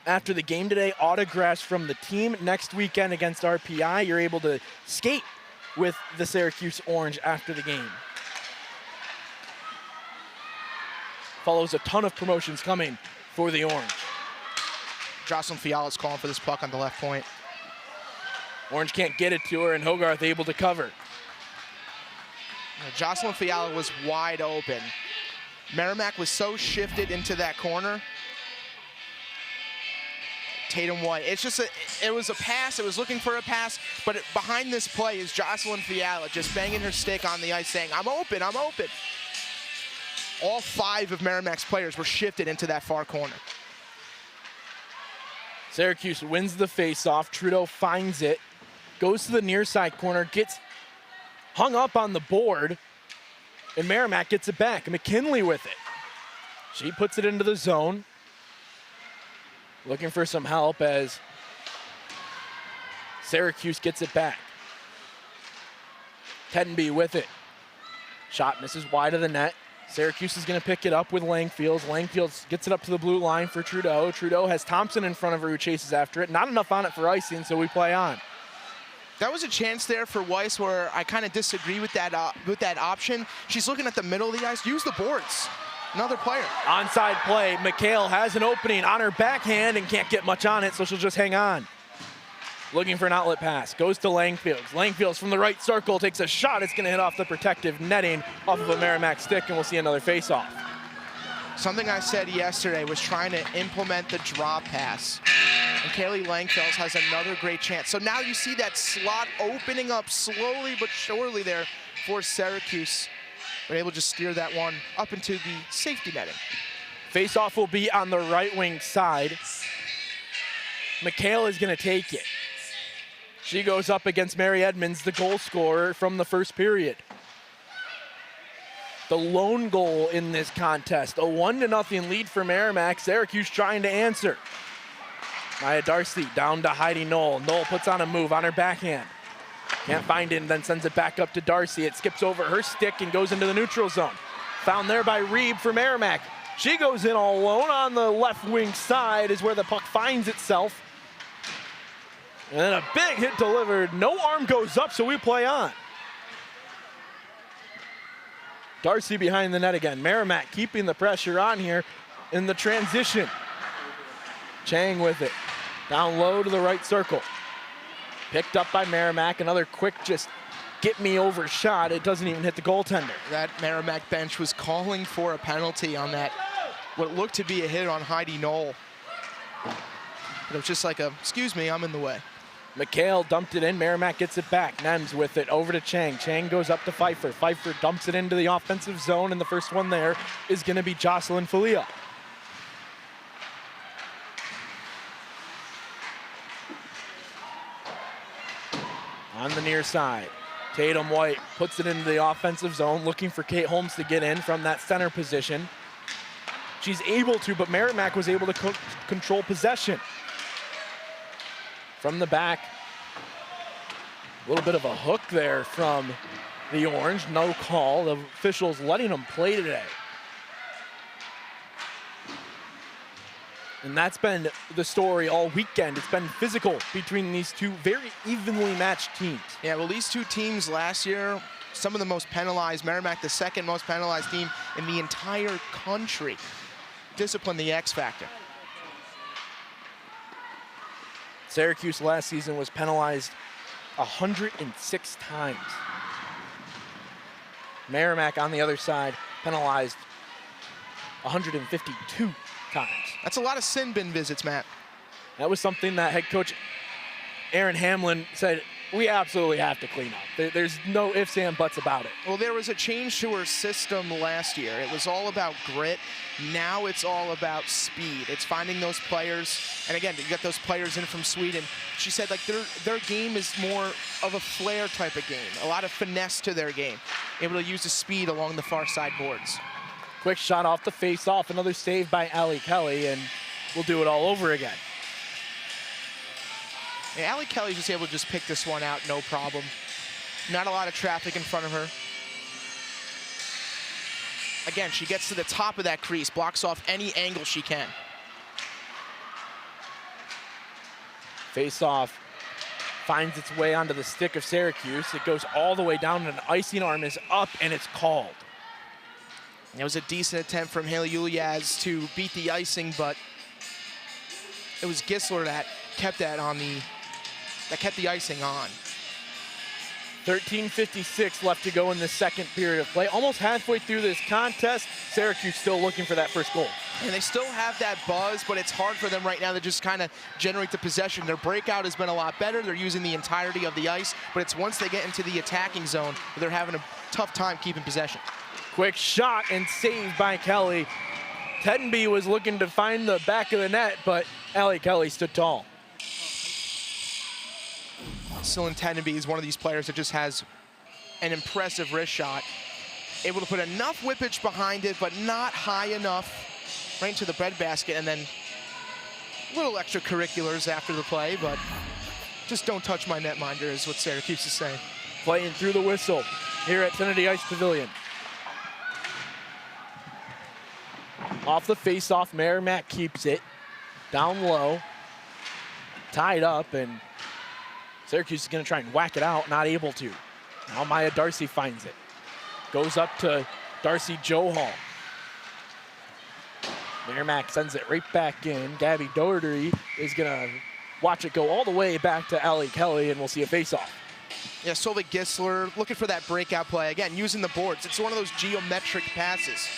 After the game today, autographs from the team. Next weekend against RPI, you're able to skate with the Syracuse orange after the game. Follows a ton of promotions coming for the orange. Jocelyn Fiala's calling for this puck on the left point. Orange can't get it to her, and Hogarth able to cover. Jocelyn Fiala was wide open. Merrimack was so shifted into that corner. Tatum White. It was a pass. It was looking for a pass, but behind this play is Jocelyn Fiala just banging her stick on the ice saying, I'm open, I'm open. All 5 of Merrimack's players were shifted into that far corner. Syracuse wins the faceoff. Trudeau finds it, goes to the near side corner, gets hung up on the board, and Merrimack gets it back. McKinley with it. She puts it into the zone. Looking for some help as Syracuse gets it back. Tenby with it. Shot misses wide of the net. Syracuse is going to pick it up with Langfields. Langfields gets it up to the blue line for Trudeau. Trudeau has Thompson in front of her who chases after it. Not enough on it for icing, so we play on. That was a chance there for Weiss where I kind of disagree with that option. She's looking at the middle of the ice. Use the boards. Another player. Onside play. McHale has an opening on her backhand and can't get much on it, so she'll just hang on. Looking for an outlet pass. Goes to Langfields. Langfields from the right circle takes a shot. It's going to hit off the protective netting off of a Merrimack stick, and we'll see another face-off. Something I said yesterday was trying to implement the drop pass. And Kaylee Langfields has another great chance. So now you see that slot opening up slowly but surely there for Syracuse. We're able to just steer that one up into the safety netting. Face-off will be on the right wing side. McHale is going to take it. She goes up against Mary Edmonds, the goal scorer from the first period. The lone goal in this contest, a 1-0 lead for Merrimack. Syracuse trying to answer. Maya Darcy down to Heidi Knoll. Knoll puts on a move on her backhand. Can't find it and then sends it back up to Darcy. It skips over her stick and goes into the neutral zone. Found there by Reeb for Merrimack. She goes in all alone on the left wing side is where the puck finds itself. And then a big hit delivered. No arm goes up, so we play on. Darcy behind the net again. Merrimack keeping the pressure on here in the transition. Chang with it. Down low to the right circle. Picked up by Merrimack. Another quick just get me over shot. It doesn't even hit the goaltender. That Merrimack bench was calling for a penalty on that, what looked to be a hit on Heidi Knoll. But it was just like a, excuse me, I'm in the way. McHale dumped it in. Merrimack gets it back. Nems with it over to Chang. Chang goes up to Pfeiffer. Pfeiffer dumps it into the offensive zone, and the first one there is going to be Jocelyn Falia. On the near side, Tatum White puts it into the offensive zone, looking for Kate Holmes to get in from that center position. She's able to, but Merrimack was able to control possession. From the back, a little bit of a hook there from the Orange. No call. The officials letting them play today. And that's been the story all weekend. It's been physical between these two very evenly matched teams. Yeah, well, these two teams last year, some of the most penalized. Merrimack, the second most penalized team in the entire country. Discipline, the X factor. Syracuse last season was penalized 106 times. Merrimack on the other side penalized 152 times. That's a lot of sin bin visits, Matt. That was something that head coach Aaron Hamlin said we absolutely have to clean up. There's no ifs and buts about it. Well, there was a change to her system last year. It was all about grit. Now it's all about speed. It's finding those players. And again, you got those players in from Sweden. She said like their game is more of a flair type of game. A lot of finesse to their game. Able to use the speed along the far side boards. Quick shot off the face-off. Another save by Allie Kelly, and we'll do it all over again. Yeah, Allie Kelly's just able to just pick this one out, no problem. Not a lot of traffic in front of her. Again, she gets to the top of that crease, blocks off any angle she can. Face-off finds its way onto the stick of Syracuse. It goes all the way down, and an icing arm is up, and it's called. It was a decent attempt from Haley Ulias to beat the icing, but it was Gisler that kept that on that kept the icing on. 13:56 left to go in the second period of play. Almost halfway through this contest, Syracuse still looking for that first goal. And they still have that buzz, but it's hard for them right now to just kind of generate the possession. Their breakout has been a lot better. They're using the entirety of the ice, but it's once they get into the attacking zone, they're having a tough time keeping possession. Quick Shot and save by Kelly. Teddenby was looking to find the back of the net, but Allie Kelly stood tall. Celine Teddenby is one of these players that just has an impressive wrist shot. Able to put enough whippage behind it, but not high enough right into the breadbasket, and then little extracurriculars after the play, but just don't touch my netminder is what Syracuse is saying. Playing through the whistle here at Trinity Ice Pavilion. Off the face-off, Merrimack keeps it down low, tied up, and Syracuse is going to try and whack it out, not able to. Now Maya Darcy finds it. Goes up to Darcy Johal. Merrimack sends it right back in. Gabby Doherty is going to watch it go all the way back to Allie Kelly, and we'll see a face-off. Yeah, Solveig Gisler looking for that breakout play. Again, using the boards. It's one of those geometric passes.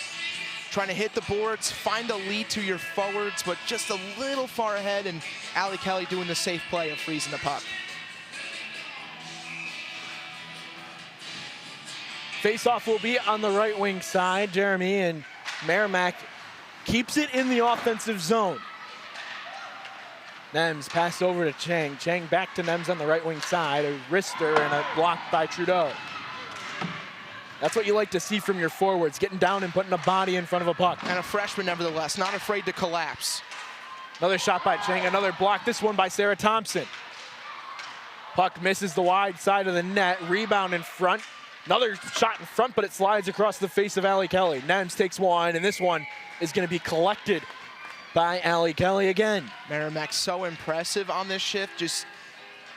Trying to hit the boards, find a lead to your forwards, but just a little far ahead, and Allie Kelly doing the safe play of freezing the puck. Face-off will be on the right wing side, Jeremy, and Merrimack keeps it in the offensive zone. Nems passed over to Chang. Chang back to Nems on the right wing side, a wrister and a block by Trudeau. That's what you like to see from your forwards, getting down and putting a body in front of a puck. And a freshman, nevertheless, not afraid to collapse. Another shot by Chang, another block, this one by Sarah Thompson. Puck misses the wide side of the net, rebound in front. Another shot in front, but it slides across the face of Allie Kelly. Nems takes one, and this one is going to be collected by Allie Kelly again. Merrimack so impressive on this shift, just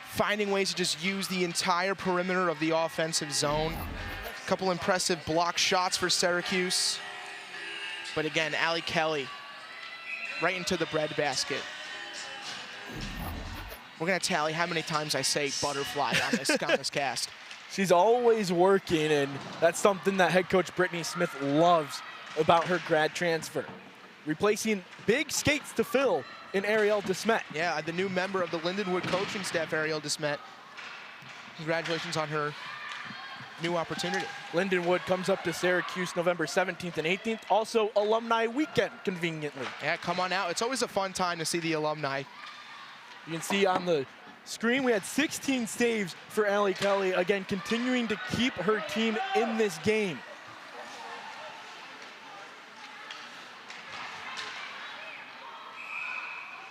finding ways to just use the entire perimeter of the offensive zone. Couple impressive block shots for Syracuse. But again, Allie Kelly right into the breadbasket. We're gonna tally how many times I say butterfly on this cast. She's always working, and that's something that head coach Brittany Smith loves about her grad transfer. Replacing big skates to fill in Ariel DeSmet. Yeah, the new member of the Lindenwood coaching staff, Ariel DeSmet. Congratulations on her new opportunity. Lindenwood comes up to Syracuse November 17th and 18th. Also alumni weekend, conveniently. Yeah, come on out. It's always a fun time to see the alumni. You can see on the screen we had 16 saves for Allie Kelly. Again, continuing to keep her team in this game.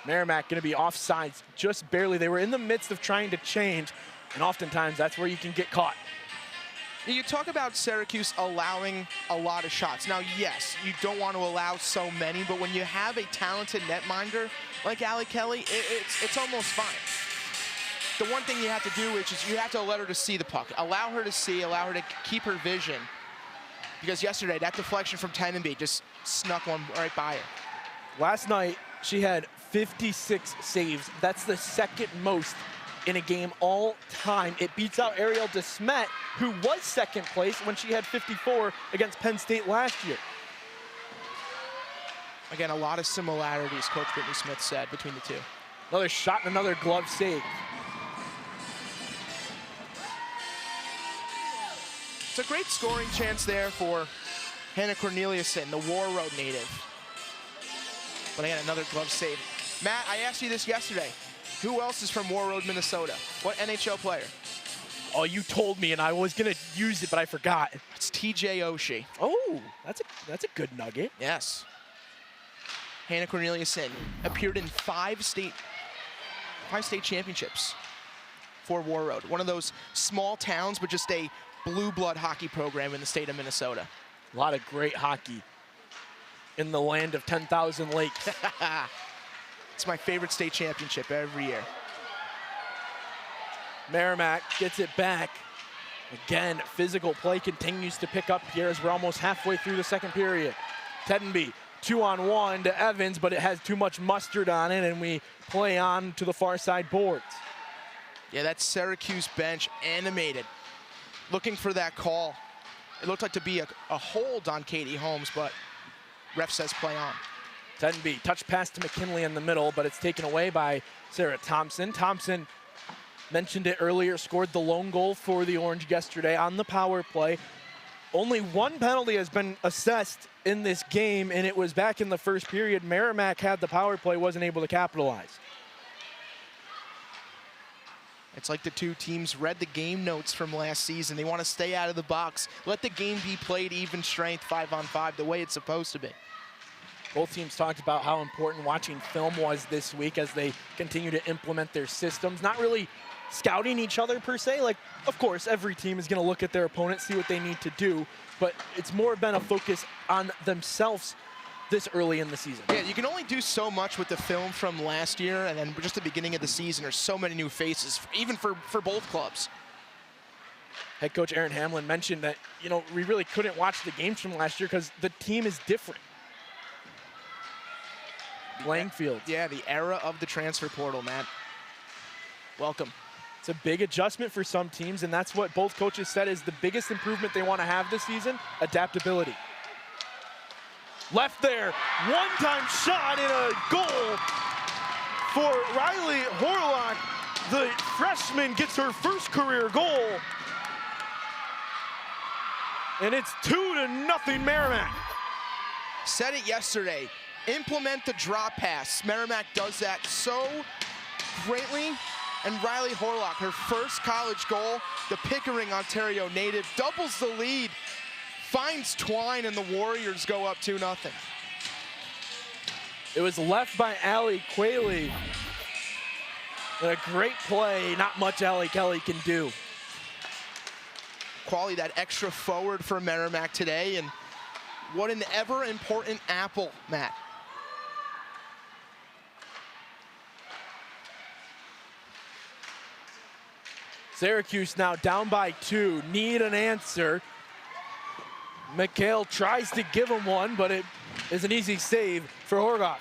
Merrimack going to be offsides just barely. They were in the midst of trying to change, and oftentimes that's where you can get caught. You talk about Syracuse allowing a lot of shots. Now, yes, you don't want to allow so many, but when you have a talented netminder like Allie Kelly, it's almost fine. The one thing you have to do, which is you have to let her to see the puck. Allow her to see, allow her to keep her vision. Because yesterday, that deflection from Tennenby just snuck one right by her. Last night, she had 56 saves. That's the second most in a game all time. It beats out Ariel DeSmet, who was second place when she had 54 against Penn State last year. Again, a lot of similarities, Coach Brittany Smith said, between the two. Another shot and another glove save. It's a great scoring chance there for Hannah Corneliuson, the War Road native. But again, another glove save. Matt, I asked you this yesterday. Who else is from War Road, Minnesota? What NHL player? Oh, you told me, and I was going to use it, but I forgot. It's TJ Oshie. Oh, that's a good nugget. Yes. Hannah Corneliuson appeared in five state championships for War Road. One of those small towns, but just a blue blood hockey program in the state of Minnesota. A lot of great hockey in the land of 10,000 lakes. It's my favorite state championship every year. Merrimack gets it back. Again, physical play continues to pick up here as we're almost halfway through the second period. Tedenby, 2-on-1 to Evans, but it has too much mustard on it, and we play on to the far side boards. Yeah, that Syracuse bench animated, looking for that call. It looked like to be a hold on Katie Holmes, but ref says play on. Tedenby, touch pass to McKinley in the middle, but it's taken away by Sarah Thompson. Thompson, mentioned it earlier, scored the lone goal for the Orange yesterday on the power play. Only one penalty has been assessed in this game, and it was back in the first period. Merrimack had the power play, wasn't able to capitalize. It's like the two teams read the game notes from last season. They want to stay out of the box. Let the game be played even strength, 5-on-5, the way it's supposed to be. Both teams talked about how important watching film was this week as they continue to implement their systems. Not really scouting each other per se. Like, of course, every team is going to look at their opponent, see what they need to do, but it's more been a focus on themselves this early in the season. Yeah, you can only do so much with the film from last year, and then just the beginning of the season, there's so many new faces, even for both clubs. Head coach Erin Hamlin mentioned that, you know, we really couldn't watch the games from last year because the team is different. Playing field. Yeah, the era of the transfer portal, Matt. Welcome. It's a big adjustment for some teams, and that's what both coaches said is the biggest improvement they want to have this season, adaptability. Left there, one-time shot and a goal for Riley Horlock. The freshman gets her first career goal. And it's 2-0 Merrimack. Said it yesterday. Implement the drop pass. Merrimack does that so greatly. And Riley Horlock, her first college goal, the Pickering, Ontario native, doubles the lead, finds Twine, and the Warriors go up 2-0. It was left by Allie Quayle. And a great play, not much Allie Kelly can do. Quality, that extra forward for Merrimack today, and what an ever important apple, Matt. Syracuse now down by 2, need an answer. McHale tries to give him one, but it is an easy save for Horgoff.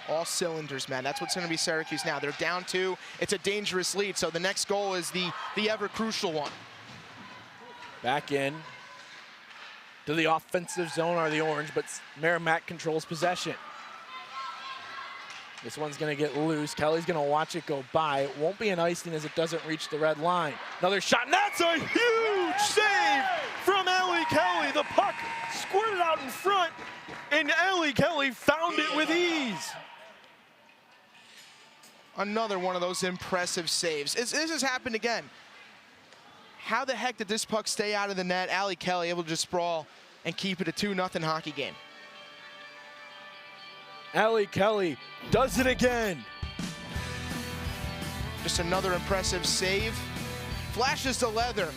All cylinders, man. That's what's going to be Syracuse now. They're down 2. It's a dangerous lead, so the next goal is the ever crucial one. Back in to the offensive zone are the Orange, but Merrimack controls possession. This one's going to get loose. Kelly's going to watch it go by. It won't be an icing as it doesn't reach the red line. Another shot, and that's a huge save from Allie Kelly. The puck squirted out in front, and Allie Kelly found it with ease. Another one of those impressive saves. This has happened again. How the heck did this puck stay out of the net? Allie Kelly able to just sprawl and keep it a 2-0 hockey game. Allie Kelly does it again. Just another impressive save. Flashes to leather.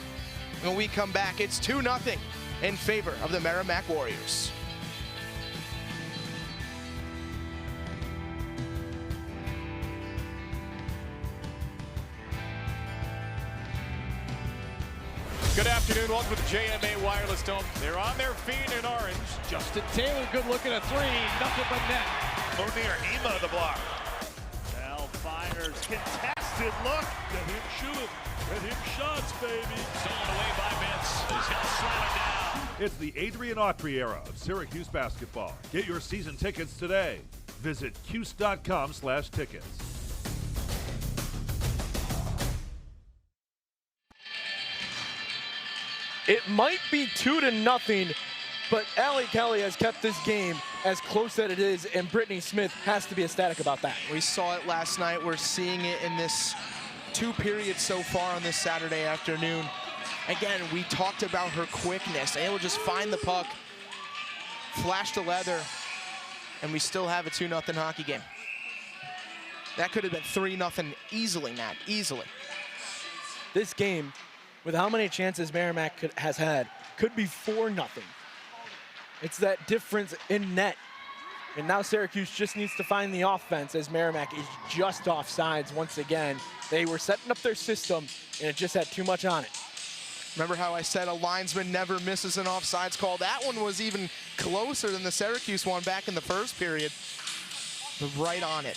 When we come back, it's 2-0 in favor of the Merrimack Warriors. Good afternoon. Welcome to the JMA Wireless Dome. They're on their feet in orange. Justin Taylor, good looking at 3, nothing but net. Lonier Ema the block. Now fires, contested look. Let him shoot. Let him shots, baby. Stolen away by Vince. He's going to slam it down. It's the Adrian Autry era of Syracuse basketball. Get your season tickets today. Visit Cuse.com/tickets. It might be 2-0, but Allie Kelly has kept this game as close as it is, and Brittany Smith has to be ecstatic about that. We saw it last night. We're seeing it in this 2 periods so far on this Saturday afternoon. Again, we talked about her quickness. Able to just find the puck, flash the leather, and we still have a 2-0 hockey game. That could have been 3-0 easily, Matt, easily. This game, with how many chances Merrimack has had, could be 4-0. It's that difference in net. And now Syracuse just needs to find the offense, as Merrimack is just offsides once again. They were setting up their system, and it just had too much on it. Remember how I said a linesman never misses an offsides call? That one was even closer than the Syracuse one back in the first period. But right on it.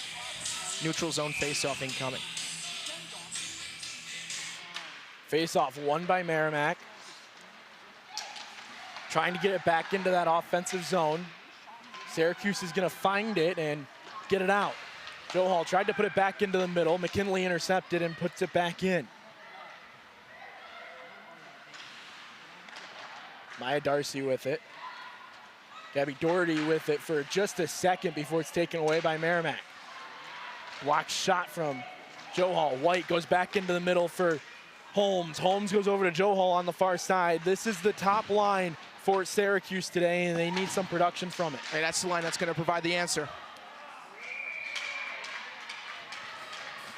Neutral zone faceoff incoming. Faceoff won by Merrimack. Trying to get it back into that offensive zone. Syracuse is going to find it and get it out. Joe Hall tried to put it back into the middle. McKinley intercepted and puts it back in. Maya Darcy with it. Gabby Doherty with it for just a second before it's taken away by Merrimack. Blocked shot from Joe Hall. White goes back into the middle for Holmes. Holmes goes over to Joe Hall on the far side. This is the top line for Syracuse today, and they need some production from it. Hey, that's the line that's going to provide the answer.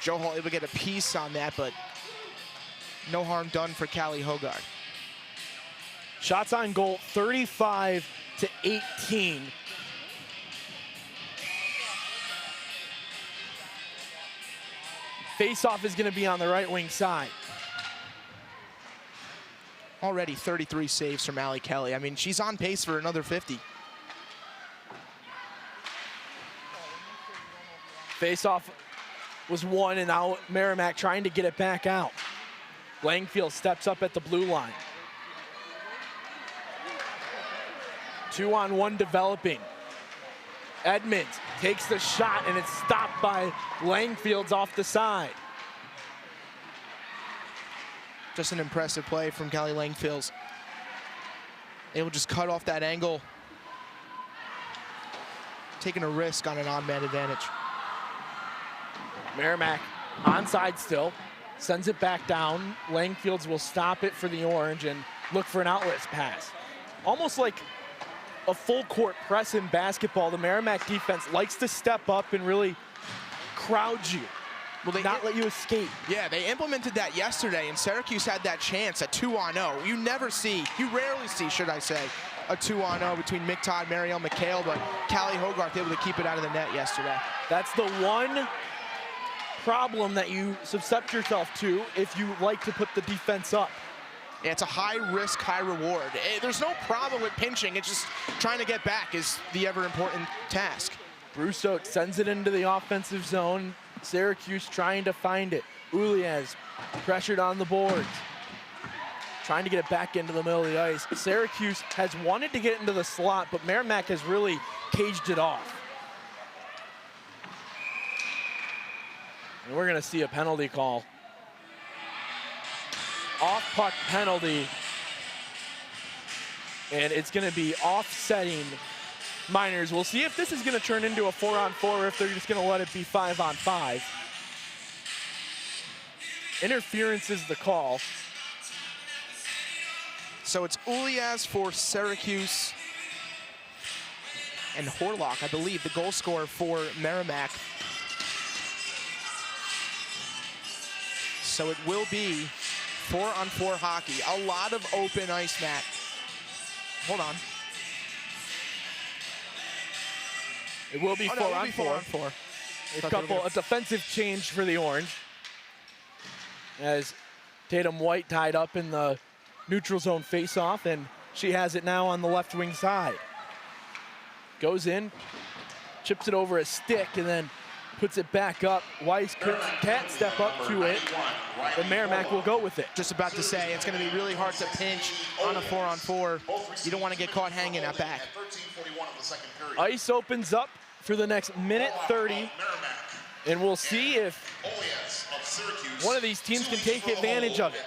Joe Hall able to get a piece on that, but no harm done for Callie Hogard. Shots on goal, 35-18. Face-off is going to be on the right wing side. Already 33 saves from Allie Kelly. I mean, she's on pace for another 50. Face-off was won, and now Merrimack trying to get it back out. Langfield steps up at the blue line. 2-on-1 developing. Edmonds takes the shot, and it's stopped by Langfield's off the side. Just an impressive play from Callie Langfields. Able to just cut off that angle. Taking a risk on an on-man advantage. Merrimack onside still. Sends it back down. Langfields will stop it for the Orange and look for an outlet pass. Almost like a full court press in basketball. The Merrimack defense likes to step up and really crowd you. Will they not let you escape? Yeah, they implemented that yesterday, and Syracuse had that chance, a 2-on-0. You rarely see, should I say, a 2-on-0 between Mick Todd, Marielle McHale, but Callie Hogarth able to keep it out of the net yesterday. That's the one problem that you subject yourself to if you like to put the defense up. Yeah, it's a high risk, high reward. There's no problem with pinching. It's just trying to get back is the ever important task. Brousseau sends it into the offensive zone. Syracuse trying to find it. Ulias pressured on the boards. Trying to get it back into the middle of the ice. Syracuse has wanted to get into the slot, but Merrimack has really caged it off. And we're gonna see a penalty call. Off puck penalty. And it's gonna be offsetting Miners. We'll see if this is gonna turn into a 4-on-4 or if they're just gonna let it be 5-on-5. Interference is the call. So it's Ulias for Syracuse and Horlock, I believe, the goal scorer for Merrimack. So it will be 4-on-4 hockey. A lot of open ice, Matt. Hold on. It will be 4-on-4. A defensive change for the Orange. As Tatum White tied up in the neutral zone faceoff, and she has it now on the left wing side. Goes in, chips it over a stick, and then puts it back up. Weiss can't step up to it, and Merrimack will go with it. Just about to say, it's going to be really hard to pinch on a 4-on-4. You don't want to get caught hanging out back. Ice opens up for the next minute 30, and we'll see if one of these teams can take advantage of it.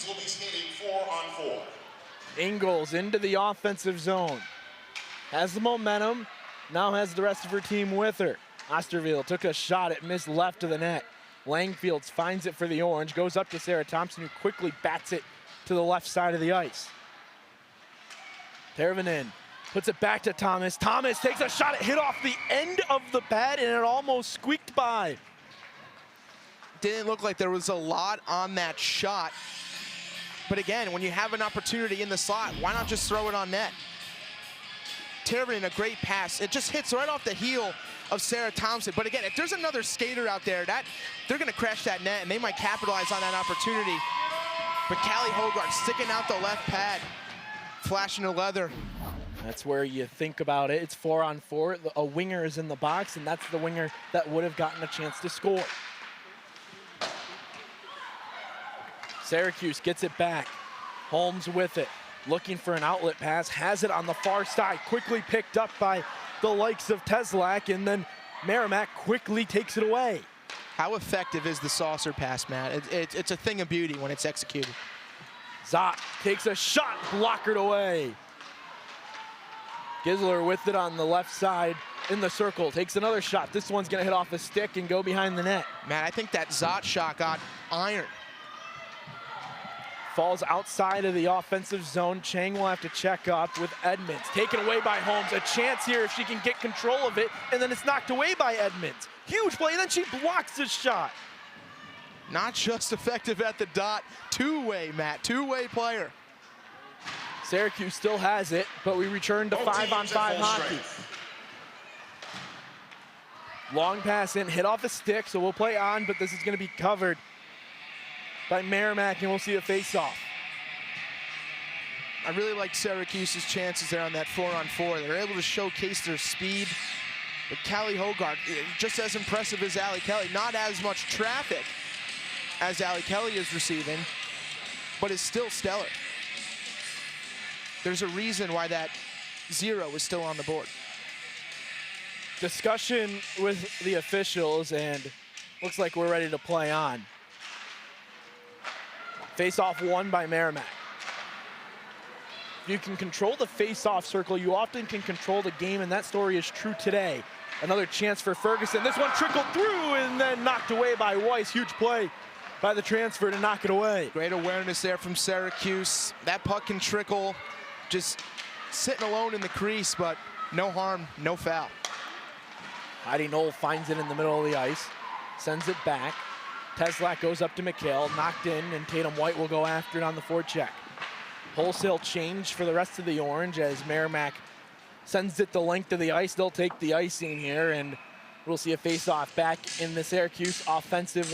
will be skating 4-on-4. Ingalls into the offensive zone. Has the momentum, now has the rest of her team with her. Osterville took a shot, it missed left of the net. Langfields finds it for the Orange, goes up to Sarah Thompson, who quickly bats it to the left side of the ice. Tervanen puts it back to Thomas. Thomas takes a shot, it hit off the end of the pad and it almost squeaked by. Didn't look like there was a lot on that shot. But again, when you have an opportunity in the slot, why not just throw it on net? Tervanen, a great pass. It just hits right off the heel of Sarah Thompson. But again, if there's another skater out there, they're gonna crash that net and they might capitalize on that opportunity. But Callie Hogarth sticking out the left pad, flashing the leather. That's where you think about it. It's 4-on-4. A winger is in the box, and that's the winger that would have gotten a chance to score. Syracuse gets it back. Holmes with it, looking for an outlet pass, has it on the far side, quickly picked up by the likes of Teslak, and then Merrimack quickly takes it away. How effective is the saucer pass, Matt? It's a thing of beauty when it's executed. Zott takes a shot, blockered away. Gisler with it on the left side in the circle, takes another shot. This one's gonna hit off the stick and go behind the net. Matt, I think that Zott shot got iron. Falls outside of the offensive zone. Chang will have to check up with Edmonds. Taken away by Holmes. A chance here if she can get control of it, and then it's knocked away by Edmonds. Huge play, and then she blocks the shot. Not just effective at the dot, two-way, Matt, two-way player. Syracuse still has it, but we return to 5-on-5 hockey. Long pass in, hit off the stick, so we'll play on, but this is gonna be covered by Merrimack, and we'll see a face-off. I really like Syracuse's chances there on that 4-on-4. They're able to showcase their speed. But Callie Hogarth, just as impressive as Allie Kelly. Not as much traffic as Allie Kelly is receiving, but is still stellar. There's a reason why that 0 is still on the board. Discussion with the officials, and looks like we're ready to play on. Face-off won by Merrimack. If you can control the face-off circle, you often can control the game, and that story is true today. Another chance for Ferguson. This one trickled through and then knocked away by Weiss. Huge play by the transfer to knock it away. Great awareness there from Syracuse. That puck can trickle, just sitting alone in the crease, but no harm, no foul. Heidi Knoll finds it in the middle of the ice, sends it back. Teslak goes up to McHale, knocked in, and Tatum White will go after it on the forecheck. Wholesale change for the rest of the Orange as Merrimack sends it the length of the ice. They'll take the icing here, and we'll see a face-off back in the Syracuse offensive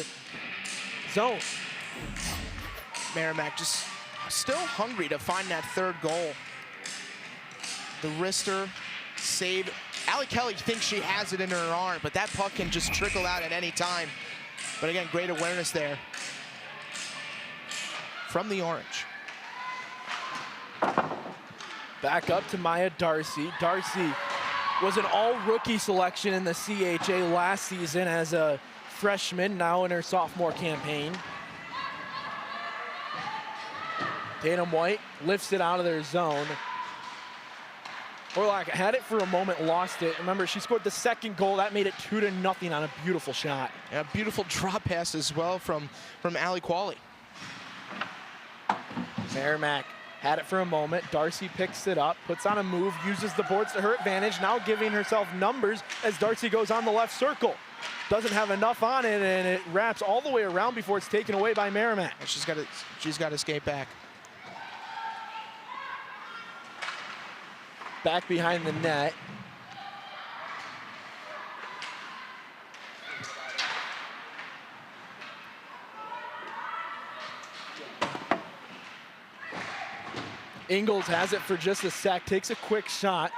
zone. Merrimack just still hungry to find that third goal. The wrister save. Allie Kelly thinks she has it in her arm, but that puck can just trickle out at any time. But again, great awareness there from the Orange. Back up to Maya Darcy. Darcy was an all-rookie selection in the CHA last season as a freshman, now in her sophomore campaign. Tatum White lifts it out of their zone. Orlock had it for a moment, lost it. Remember, she scored the second goal. That made it 2-0 on a beautiful shot. And a beautiful drop pass as well from Allie Qualley. Merrimack had it for a moment. Darcy picks it up, puts on a move, uses the boards to her advantage, now giving herself numbers as Darcy goes on the left circle. Doesn't have enough on it, and it wraps all the way around before it's taken away by Merrimack. She's got to skate back. Back behind the net. Ingalls has it for just a sec, takes a quick shot.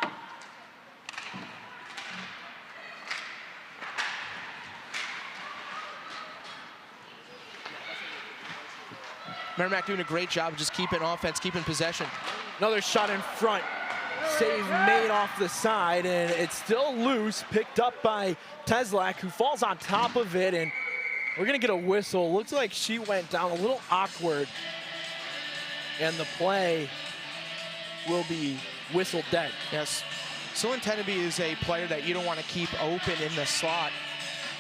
Merrimack doing a great job of just keeping offense, keeping possession. Another shot in front. Save made off the side, and it's still loose, picked up by Teslak, who falls on top of it, and we're gonna get a whistle. Looks like she went down a little awkward. and the play will be whistled dead. Yes. Celine Teneby is a player that you don't want to keep open in the slot,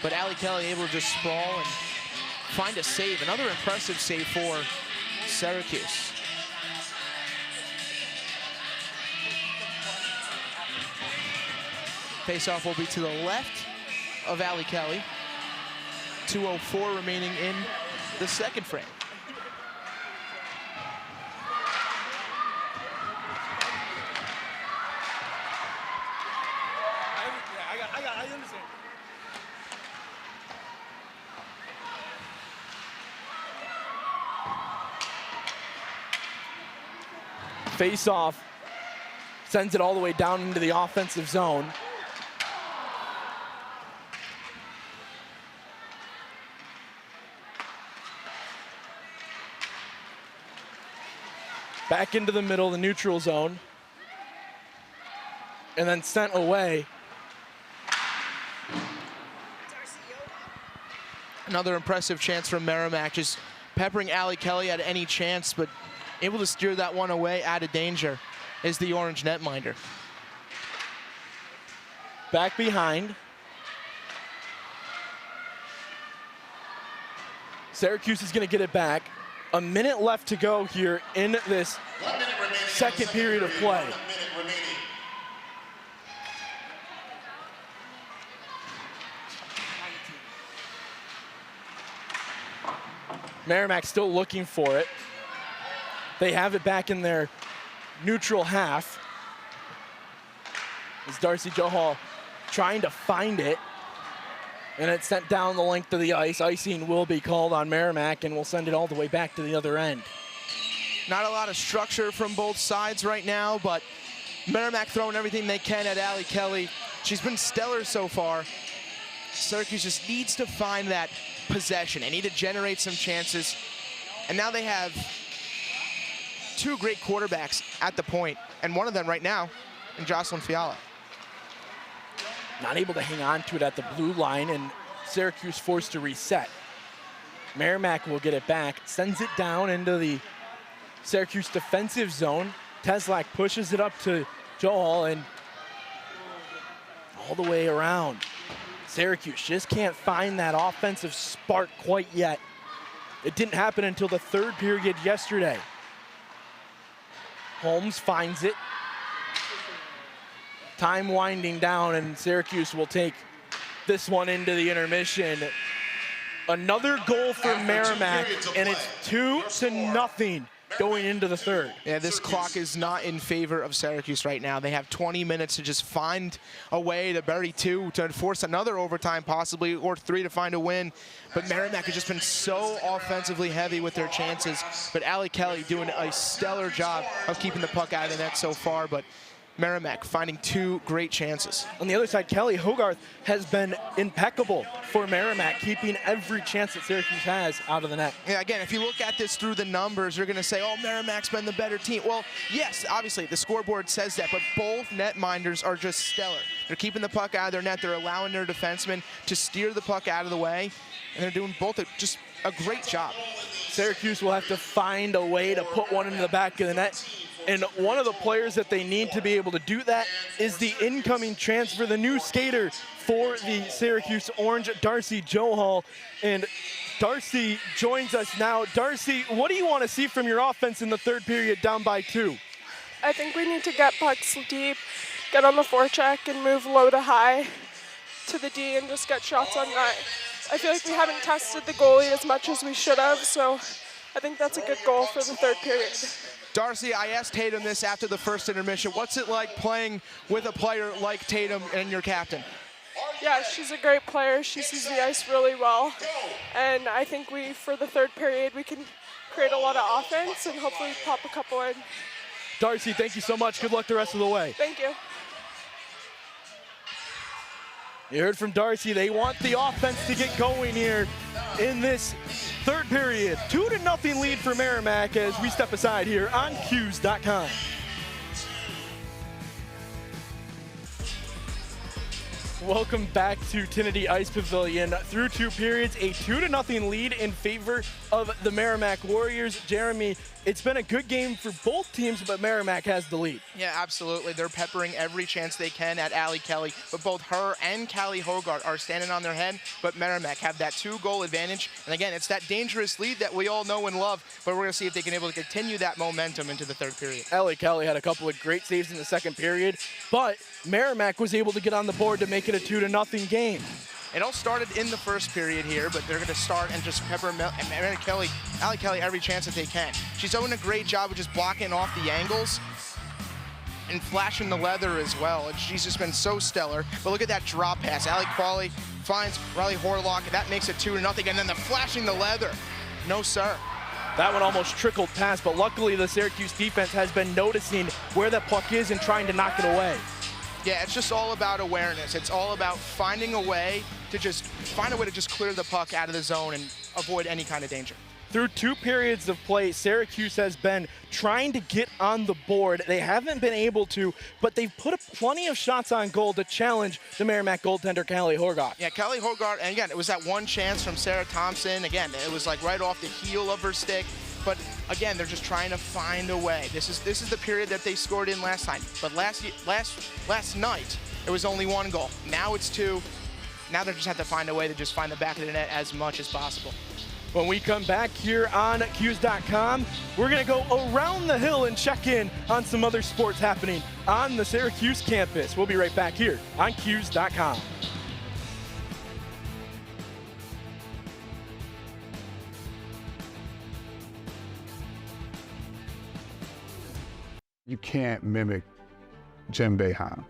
but Allie Kelly able to just sprawl and find a save. Another impressive save for Syracuse. Face-off will be to the left of Allie Kelly. 2:04 remaining in the second frame. I understand. Face-off sends it all the way down into the offensive zone. Back into the middle, the neutral zone. And then sent away. Another impressive chance from Merrimack, just peppering Allie Kelly at any chance, but able to steer that one away out of danger is the Orange netminder. Back behind. Syracuse is going to get it back. A minute left to go here in this second period of play. Merrimack still looking for it. They have it back in their neutral half. As Darcy Johal trying to find it. And it's sent down the length of the ice. Icing will be called on Merrimack, and we'll send it all the way back to the other end. Not a lot of structure from both sides right now, but Merrimack throwing everything they can at Allie Kelly. She's been stellar so far. Syracuse just needs to find that possession. They need to generate some chances. And now they have two great quarterbacks at the point, and one of them right now in Jocelyn Fiala. Not able to hang on to it at the blue line, and Syracuse forced to reset. Merrimack will get it back, sends it down into the Syracuse defensive zone. Teslak pushes it up to Joel and all the way around. Syracuse just can't find that offensive spark quite yet. It didn't happen until the third period yesterday. Holmes finds it. Time winding down, and Syracuse will take this one into the intermission. Another goal for Merrimack, and it's 2-0 going into the third. Yeah, this clock is not in favor of Syracuse right now. They have 20 minutes to just find a way to bury two, to force another overtime possibly, or three to find a win. But Merrimack has just been so offensively heavy with their chances. But Allie Kelly doing a stellar job of keeping the puck out of the net so far. But Merrimack finding two great chances. On the other side, Kelly Hogarth has been impeccable for Merrimack, keeping every chance that Syracuse has out of the net. Yeah, again, if you look at this through the numbers, you're going to say, oh, Merrimack's been the better team. Well, yes, obviously, the scoreboard says that, but both netminders are just stellar. They're keeping the puck out of their net. They're allowing their defensemen to steer the puck out of the way, and they're doing both just a great job. Syracuse will have to find a way to put one into the back of the net. And one of the players that they need to be able to do that is the incoming transfer, the new skater for the Syracuse Orange, Darcy Johal. And Darcy joins us now. Darcy, what do you want to see from your offense in the third period down by 2? I think we need to get pucks deep, get on the forecheck, and move low to high to the D and just get shots on net. I feel like we haven't tested the goalie as much as we should have, so I think that's a good goal for the third period. Darcy, I asked Tatum this after the first intermission. What's it like playing with a player like Tatum and your captain? Yeah, she's a great player. She sees the ice really well. And I think for the third period, we can create a lot of offense and hopefully pop a couple in. Darcy, thank you so much. Good luck the rest of the way. Thank you. You heard from Darcy. They want the offense to get going here in this third period. 2-0 lead for Merrimack as we step aside here on Q's.com. Welcome back to Trinity Ice Pavilion. Through 2 periods, a 2-0 lead in favor of the Merrimack Warriors. Jeremy, it's been a good game for both teams, but Merrimack has the lead. Yeah, absolutely. They're peppering every chance they can at Allie Kelly, but both her and Callie Hogart are standing on their head, but Merrimack have that 2-goal advantage. And again, it's that dangerous lead that we all know and love, but we're going to see if they can able to continue that momentum into the 3rd period. Allie Kelly had a couple of great saves in the 2nd period, but Merrimack was able to get on the board to make it a 2-0 game. It all started in the 1st period here, but they're going to start and just pepper Allie Kelly every chance that they can. She's doing a great job of just blocking off the angles and flashing the leather as well. And she's just been so stellar. But look at that drop pass. Allie Kelly finds Riley Horlock, and that makes it 2-0. And then the flashing the leather. No, sir. That one almost trickled past, but luckily the Syracuse defense has been noticing where that puck is and trying to knock it away. Yeah, it's just all about awareness. It's all about finding a way to just clear the puck out of the zone and avoid any kind of danger. Through 2 periods of play, Syracuse has been trying to get on the board. They haven't been able to, but they've put up plenty of shots on goal to challenge the Merrimack goaltender, Callie Hogart. Yeah, Callie Hogart, and again, it was that one chance from Sarah Thompson. Again, it was like right off the heel of her stick. But again, they're just trying to find a way. This is the period that they scored in last time. But last night, it was only 1 goal. Now it's 2. Now they just have to find a way to just find the back of the net as much as possible. When we come back here on Q's.com, we're going to go around the hill and check in on some other sports happening on the Syracuse campus. We'll be right back here on Q's.com. You can't mimic Jim Boeheim.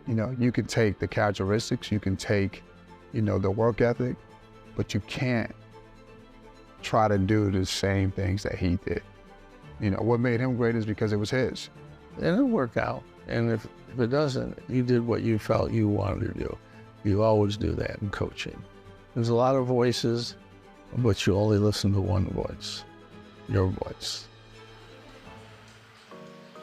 You know, you can take the characteristics, you can take, you know, the work ethic, but you can't try to do the same things that he did. You know, what made him great is because it was his. And it'll work out. And if it doesn't, you did what you felt you wanted to do. You always do that in coaching. There's a lot of voices, but you only listen to one voice, your voice.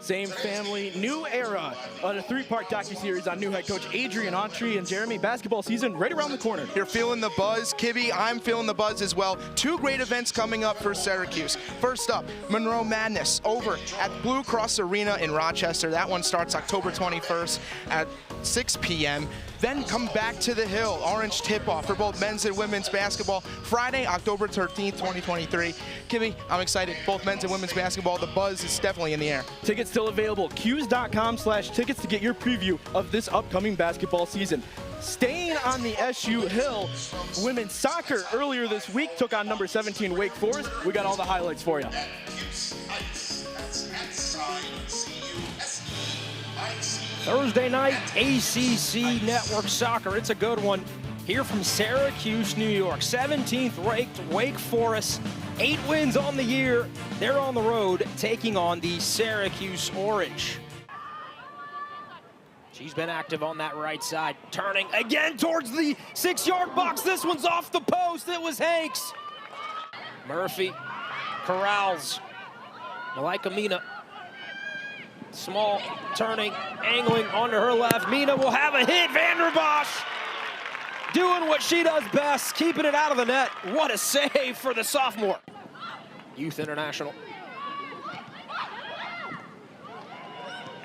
Same family, new era on a 3-part docuseries on new head coach Adrian Autry and Jeremy. Basketball season right around the corner. You're feeling the buzz, Kibby. I'm feeling the buzz as well. 2 great events coming up for Syracuse. First up, Monroe Madness over at Blue Cross Arena in Rochester. That one starts October 21st at 6 p.m. Then come back to the Hill. Orange tip-off for both men's and women's basketball. Friday, October 13th, 2023. Kibby, I'm excited. Both men's and women's basketball. The buzz is definitely in the air. Tickets still available. Q's.com/tickets to get your preview of this upcoming basketball season. Staying on the SU Hill, women's soccer earlier this week took on number 17 Wake Forest. We got all the highlights for you. Thursday night, ACC Network Soccer. It's a good one. Here from Syracuse, New York. 17th ranked Wake Forest. 8 wins on the year. They're on the road taking on the Syracuse Orange. She's been active on that right side. Turning again towards the 6-yard box. This one's off the post. It was Hanks. Murphy corrals Malika Mina. Small, turning, angling onto her left. Mina will have a hit. Vanderbosch doing what she does best, keeping it out of the net. What a save for the sophomore. Youth International.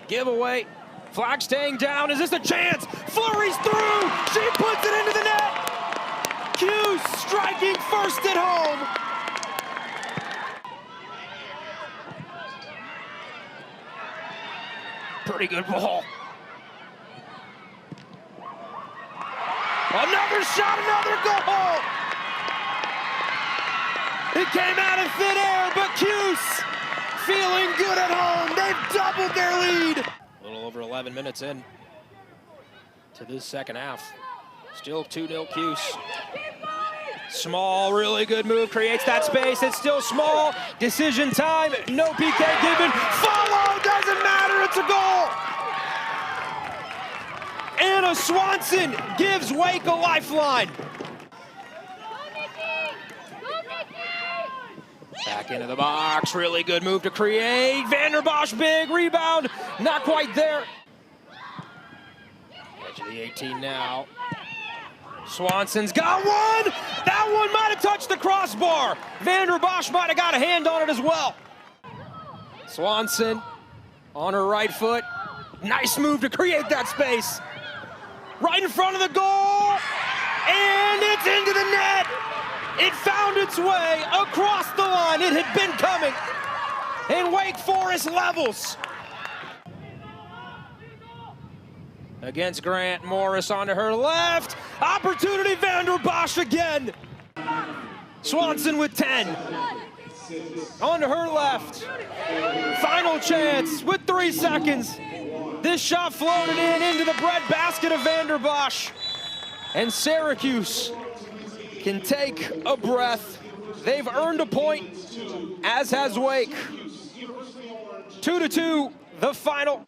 Giveaway. Flag staying down. Is this a chance? Flurries through. She puts it into the net. Hughes striking first at home. Pretty good ball. Another shot, another goal! It came out of thin air, but Cuse feeling good at home. They've doubled their lead. A little over 11 minutes in to this second half. Still 2-0 Cuse. Small, really good move, creates that space. It's still small. Decision time, no PK given. Follow, doesn't matter, it's a goal. Anna Swanson gives Wake a lifeline. Back into the box, really good move to create. Vanderbosch, big rebound, not quite there. To the 18 now. Swanson's got one! That one might have touched the crossbar. Vander Bosch might have got a hand on it as well. Swanson on her right foot. Nice move to create that space. Right in front of the goal. And it's into the net. It found its way across the line. It had been coming. And Wake Forest levels. Against Grant, Morris onto her left. Opportunity, Vander Bosch again. Swanson with 10. Onto her left. Final chance with 3 seconds. This shot floated into the breadbasket of Vander Bosch. And Syracuse can take a breath. They've earned a point, as has Wake. 2-2, the final.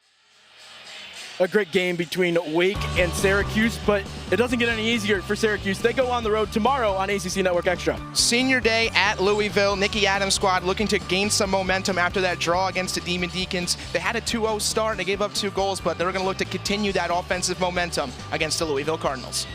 A great game between Wake and Syracuse, but it doesn't get any easier for Syracuse. They go on the road tomorrow on ACC Network Extra. Senior day at Louisville. Nikki Adams' squad looking to gain some momentum after that draw against the Demon Deacons. They had a 2-0 start and they gave up 2 goals, but they're going to look to continue that offensive momentum against the Louisville Cardinals.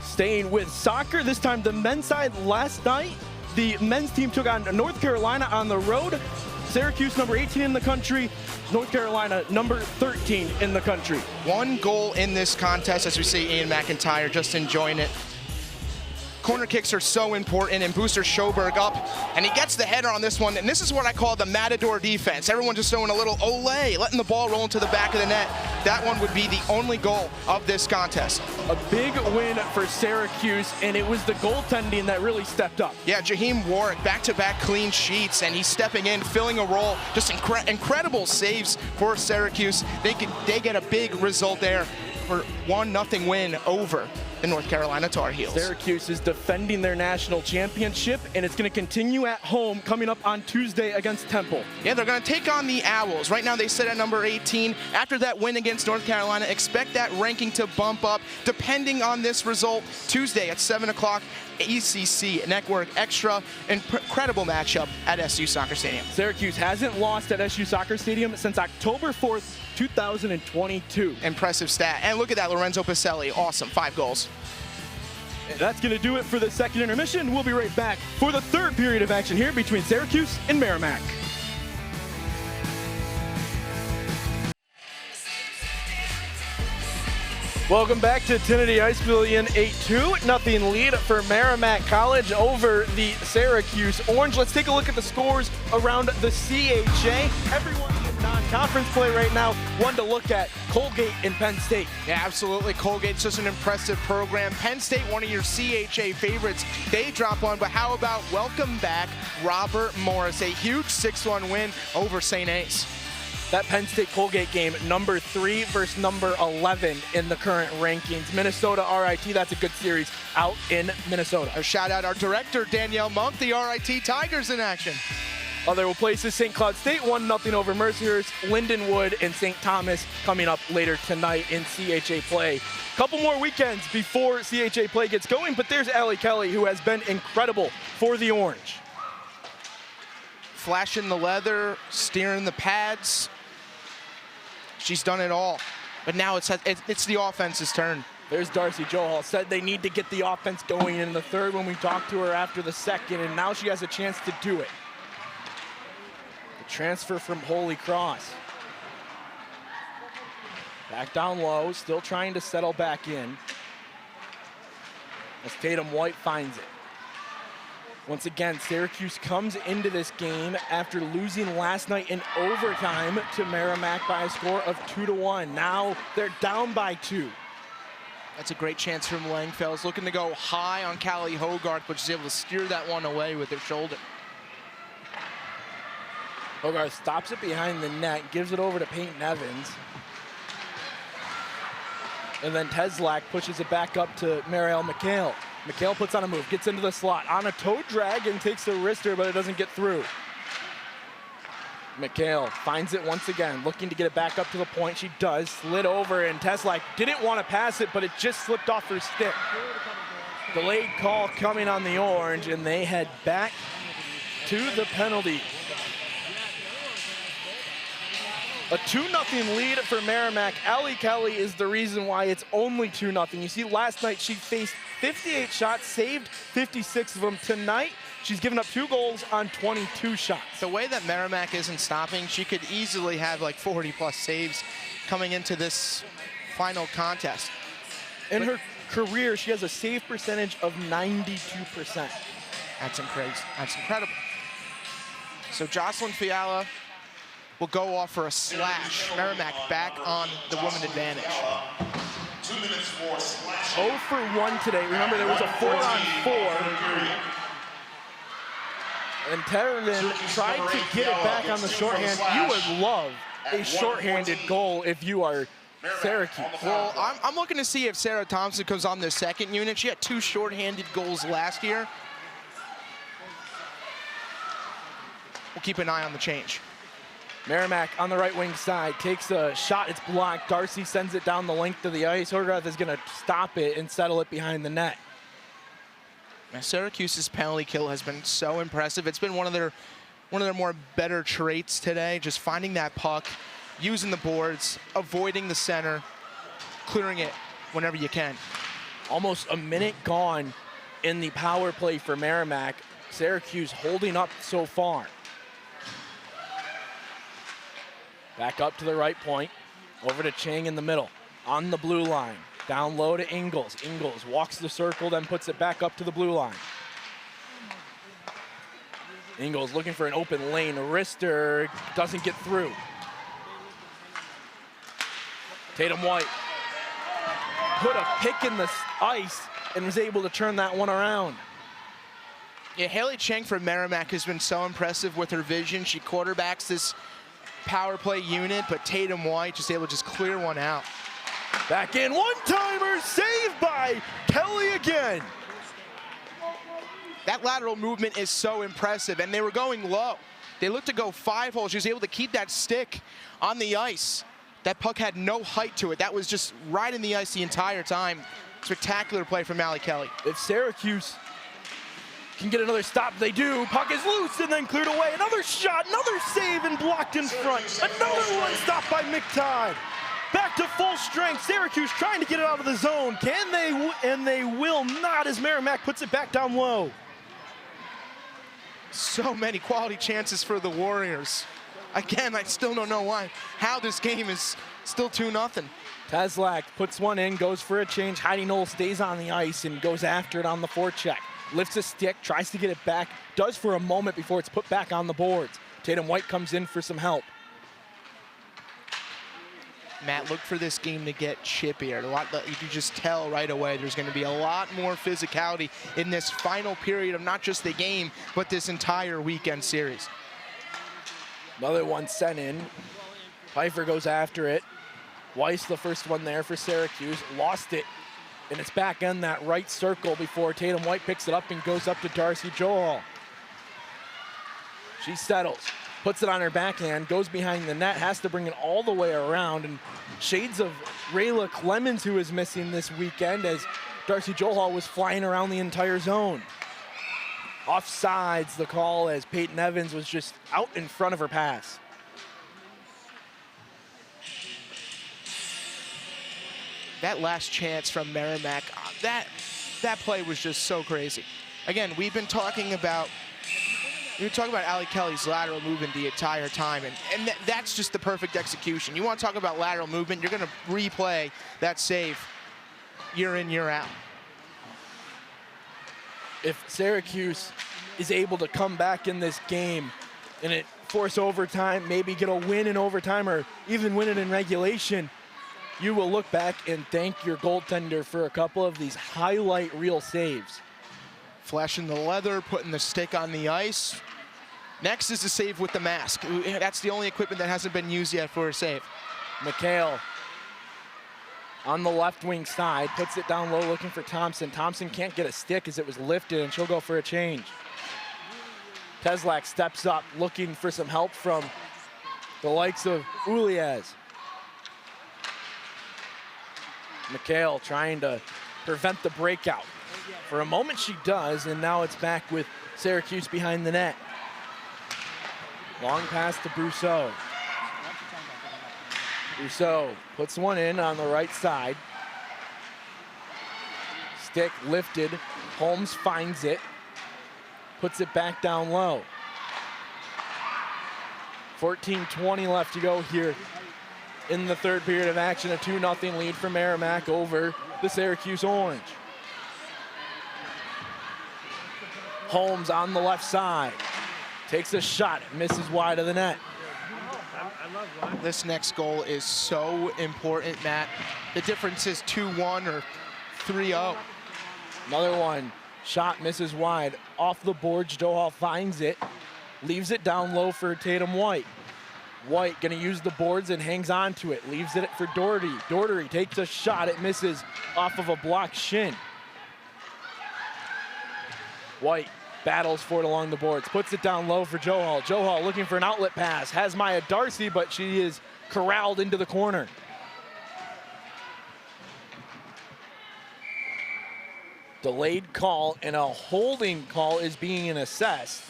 Staying with soccer, this time the men's side last night. The men's team took on North Carolina on the road. Syracuse, number 18 in the country. North Carolina, number 13 in the country. 1 goal in this contest, as we see Ian McIntyre just enjoying it. Corner kicks are so important, and Booster Schoberg up, and he gets the header on this one, and this is what I call the Matador defense. Everyone just throwing a little olé, letting the ball roll into the back of the net. That one would be the only goal of this contest. A big win for Syracuse, and it was the goaltending that really stepped up. Yeah, Jaheim Warwick, back-to-back clean sheets, and he's stepping in, filling a role. Just incredible saves for Syracuse. They get a big result there for 1-0 win over the North Carolina Tar Heels. Syracuse is defending their national championship, and it's going to continue at home coming up on Tuesday against Temple. Yeah, they're going to take on the Owls. Right now they sit at number 18. After that win against North Carolina, expect that ranking to bump up depending on this result. Tuesday at 7 o'clock, ACC Network Extra. Incredible matchup at SU Soccer Stadium. Syracuse hasn't lost at SU Soccer Stadium since October 4th, 2022. Impressive stat. And look at that, Lorenzo Pacelli. Awesome, 5 goals. And that's going to do it for the second intermission. We'll be right back for the third period of action here between Syracuse and Merrimack. Welcome back to Trinity Ice Pavilion. 8-2, nothing lead for Merrimack College over the Syracuse Orange. Let's take a look at the scores around the CHA. Everyone in non-conference play right now. One to look at, Colgate and Penn State. Yeah, absolutely. Colgate's just an impressive program. Penn State, one of your CHA favorites. They drop one, but how about welcome back Robert Morris, a huge 6-1 win over St. Ace. That Penn State-Colgate game, number 3 versus number 11 in the current rankings. Minnesota RIT, that's a good series out in Minnesota. A shout out our director, Danielle Monk, the RIT Tigers in action. Other places, St. Cloud State 1-0 over Mercyhurst, Lindenwood and St. Thomas coming up later tonight in CHA play. Couple more weekends before CHA play gets going, but there's Allie Kelly, who has been incredible for the Orange. Flashing the leather, steering the pads. She's done it all, but now it's the offense's turn. There's Darcy Johal. Said they need to get the offense going in the third when we talked to her after the second, and now she has a chance to do it. The transfer from Holy Cross. Back down low, still trying to settle back in. As Tatum White finds it. Once again, Syracuse comes into this game after losing last night in overtime to Merrimack by a score of 2-1. Now they're down by 2. That's a great chance from Langfells, looking to go high on Callie Hogarth, but she's able to steer that one away with her shoulder. Hogarth stops it behind the net, gives it over to Peyton Evans. And then Teslak pushes it back up to Marielle McHale. McHale puts on a move, gets into the slot, on a toe drag and takes the wrister, but it doesn't get through. McHale finds it once again, looking to get it back up to the point. She does, slid over, and Teslak didn't want to pass it, but it just slipped off her stick. Delayed call coming on the Orange, and they head back to the penalty. A 2-0 lead for Merrimack. Allie Kelly is the reason why it's only 2-0. You see, last night she faced 58 shots, saved 56 of them. Tonight, she's given up 2 goals on 22 shots. The way that Merrimack isn't stopping, she could easily have like 40+ saves coming into this final contest. In her career, she has a save percentage of 92%. That's incredible. That's incredible. So Jocelyn Fiala will go off for a slash. Merrimack back on the woman advantage. 2 minutes for slash. 0 for 1 today. Remember, there was a 4-on-4. And Terran tried to get it back on the shorthand. You would love a shorthanded goal if you are Syracuse. Well, I'm looking to see if Sarah Thompson comes on the second unit. She had 2 shorthanded goals last year. We'll keep an eye on the change. Merrimack on the right wing side takes a shot. It's blocked. Darcy sends it down the length of the ice. Horgrath is going to stop it and settle it behind the net. Now, Syracuse's penalty kill has been so impressive. It's been one of their more better traits today. Just finding that puck, using the boards, avoiding the center, clearing it whenever you can. Almost a minute gone in the power play for Merrimack. Syracuse holding up so far. Back up to the right point, over to Chang in the middle, on the blue line, down low to Ingles. Ingles walks the circle, then puts it back up to the blue line. Ingles looking for an open lane. Rister doesn't get through. Tatum White put a pick in the ice and was able to turn that one around. Yeah, Haley Chang from Merrimack has been so impressive with her vision. She quarterbacks this power play unit, but Tatum White just able to just clear one out. Back in, one-timer, saved by Kelly again. That lateral movement is so impressive, and they were going low. They looked to go 5-hole. She was able to keep that stick on the ice. That puck had no height to it. That was just right in the ice the entire time. Spectacular play from Allie Kelly. If Syracuse can get another stop, they do. Puck is loose and then cleared away. Another shot, another save and blocked in front. Another one stopped by McTodd. Back to full strength. Syracuse trying to get it out of the zone. Can they? And they will not as Merrimack puts it back down low. So many quality chances for the Warriors. Again, I still don't know how this game is still 2-0. Teslak puts one in, goes for a change. Heidi Knoll stays on the ice and goes after it on the forecheck. Lifts a stick, tries to get it back, does for a moment before it's put back on the boards. Tatum White comes in for some help. Matt, look for this game to get chippier. You can just tell right away there's going to be a lot more physicality in this final period of not just the game, but this entire weekend series. Another one sent in. Pfeiffer goes after it. Weiss, the first one there for Syracuse, lost it. And it's back in that right circle before Tatum White picks it up and goes up to Darcy Joel. She settles, puts it on her backhand, goes behind the net, has to bring it all the way around. And shades of Rayla Clemens, who is missing this weekend, as Darcy Joel was flying around the entire zone. Offsides the call as Peyton Evans was just out in front of her pass. That last chance from Merrimack, that play was just so crazy. Again, we've been talking about Allie Kelly's lateral movement the entire time, and that's just the perfect execution. You want to talk about lateral movement, you're going to replay that save year in, year out. If Syracuse is able to come back in this game and it force overtime, maybe get a win in overtime or even win it in regulation, you will look back and thank your goaltender for a couple of these highlight reel saves. Flashing the leather, putting the stick on the ice. Next is the save with the mask. That's the only equipment that hasn't been used yet for a save. McHale on the left wing side, puts it down low looking for Thompson. Thompson can't get a stick as it was lifted, and she'll go for a change. Teslak steps up looking for some help from the likes of Ulias. McHale trying to prevent the breakout. For a moment she does, and now it's back with Syracuse behind the net. Long pass to Brousseau. Rousseau puts one in on the right side. Stick lifted. Holmes finds it. Puts it back down low. 14:20 left to go here in the third period of action. A 2-0 lead for Merrimack over the Syracuse Orange. Holmes on the left side. Takes a shot, misses wide of the net. This next goal is so important, Matt. The difference is 2-1 or 3-0. Another one. Shot misses wide. Off the boards, Johal finds it. Leaves it down low for Tatum White. White gonna use the boards and hangs on to it. Leaves it for Doherty. Doherty takes a shot. It misses off of a blocked shin. White battles for it along the boards. Puts it down low for Johal. Johal looking for an outlet pass. Has Maya Darcy, but she is corralled into the corner. Delayed call and a holding call is being assessed.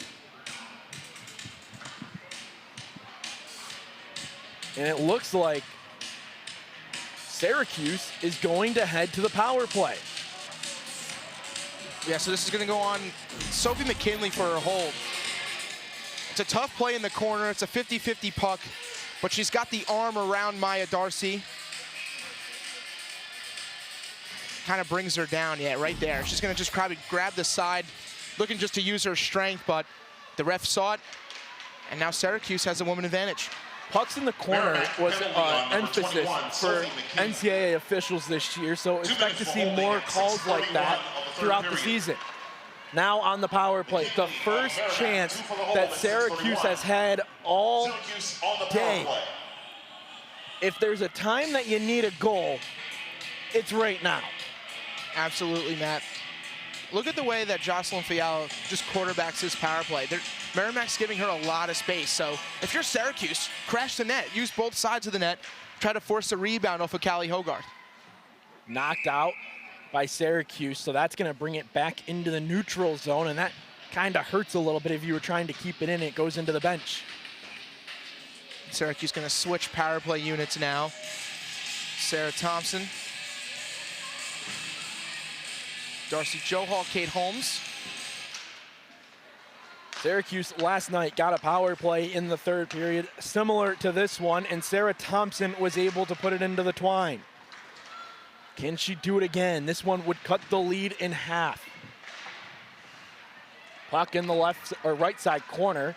And it looks like Syracuse is going to head to the power play. Yeah, so this is going to go on Sophie McKinley for her hold. It's a tough play in the corner. It's a 50-50 puck, but she's got the arm around Maya Darcy. Kind of brings her down, yeah, right there. She's going to just grab the side, looking just to use her strength, but the ref saw it, and now Syracuse has a woman advantage. Pucks in the corner was emphasis for NCAA officials this year, so expect to see more calls like that throughout the season. Now on the power play, the first chance that Syracuse has had all day. If there's a time that you need a goal, it's right now. Absolutely, Matt. Look at the way that Jocelyn Fiala just quarterbacks his power play. Merrimack's giving her a lot of space. So if you're Syracuse, crash the net. Use both sides of the net. Try to force a rebound off of Callie Hogarth. Knocked out by Syracuse, so that's going to bring it back into the neutral zone, and that kind of hurts a little bit if you were trying to keep it in. It goes into the bench. Syracuse going to switch power play units now. Sarah Thompson. Darcy Johal, Kate Holmes. Syracuse last night got a power play in the third period similar to this one, and Sarah Thompson was able to put it into the twine. Can she do it again? This one would cut the lead in half. Puck in the left or right side corner,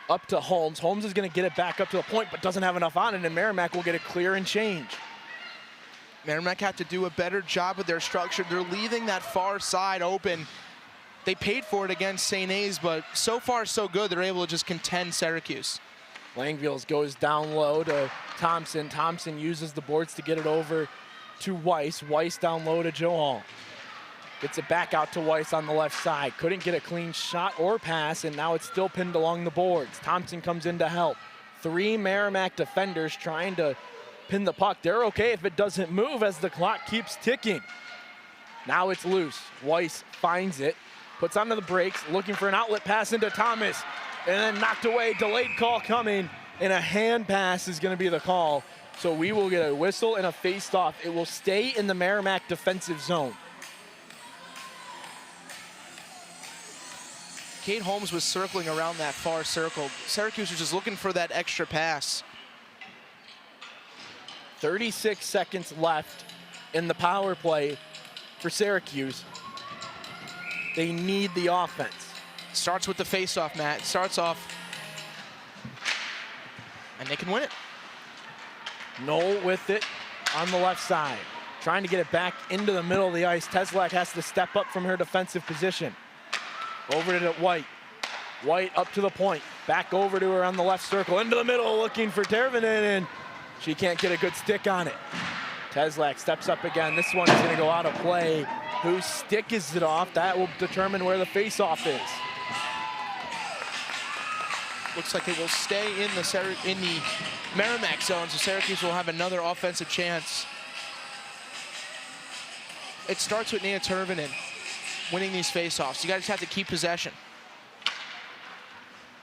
up to Holmes. Holmes is going to get it back up to the point, but doesn't have enough on it, and Merrimack will get it clear and change. Merrimack have to do a better job with their structure. They're leaving that far side open. They paid for it against St. A's, but so far so good. They're able to just contend Syracuse. Langfields goes down low to Thompson. Thompson uses the boards to get it over to Weiss. Weiss down low to Johal. Gets it back out to Weiss on the left side. Couldn't get a clean shot or pass, and now it's still pinned along the boards. Thompson comes in to help. 3 Merrimack defenders trying to pin the puck. They're okay if it doesn't move as the clock keeps ticking. Now it's loose. Weiss finds it, puts onto the brakes, looking for an outlet pass into Thomas, and then knocked away. Delayed call coming, and a hand pass is going to be the call. So we will get a whistle and a face-off. It will stay in the Merrimack defensive zone. Kate Holmes was circling around that far circle. Syracuse was just looking for that extra pass. 36 seconds left in the power play for Syracuse. They need the offense. Starts with the face-off, Matt. Starts off, and they can win it. Knoll with it on the left side. Trying to get it back into the middle of the ice. Teslak has to step up from her defensive position. Over to White. White up to the point. Back over to her on the left circle. Into the middle looking for Tervanen, and she can't get a good stick on it. Teslak steps up again. This one is going to go out of play. Whose stick is it off? That will determine where the face-off is. Looks like it will stay in the Merrimack zone, so Syracuse will have another offensive chance. It starts with Nia Tervanen winning these face-offs. You guys have to keep possession.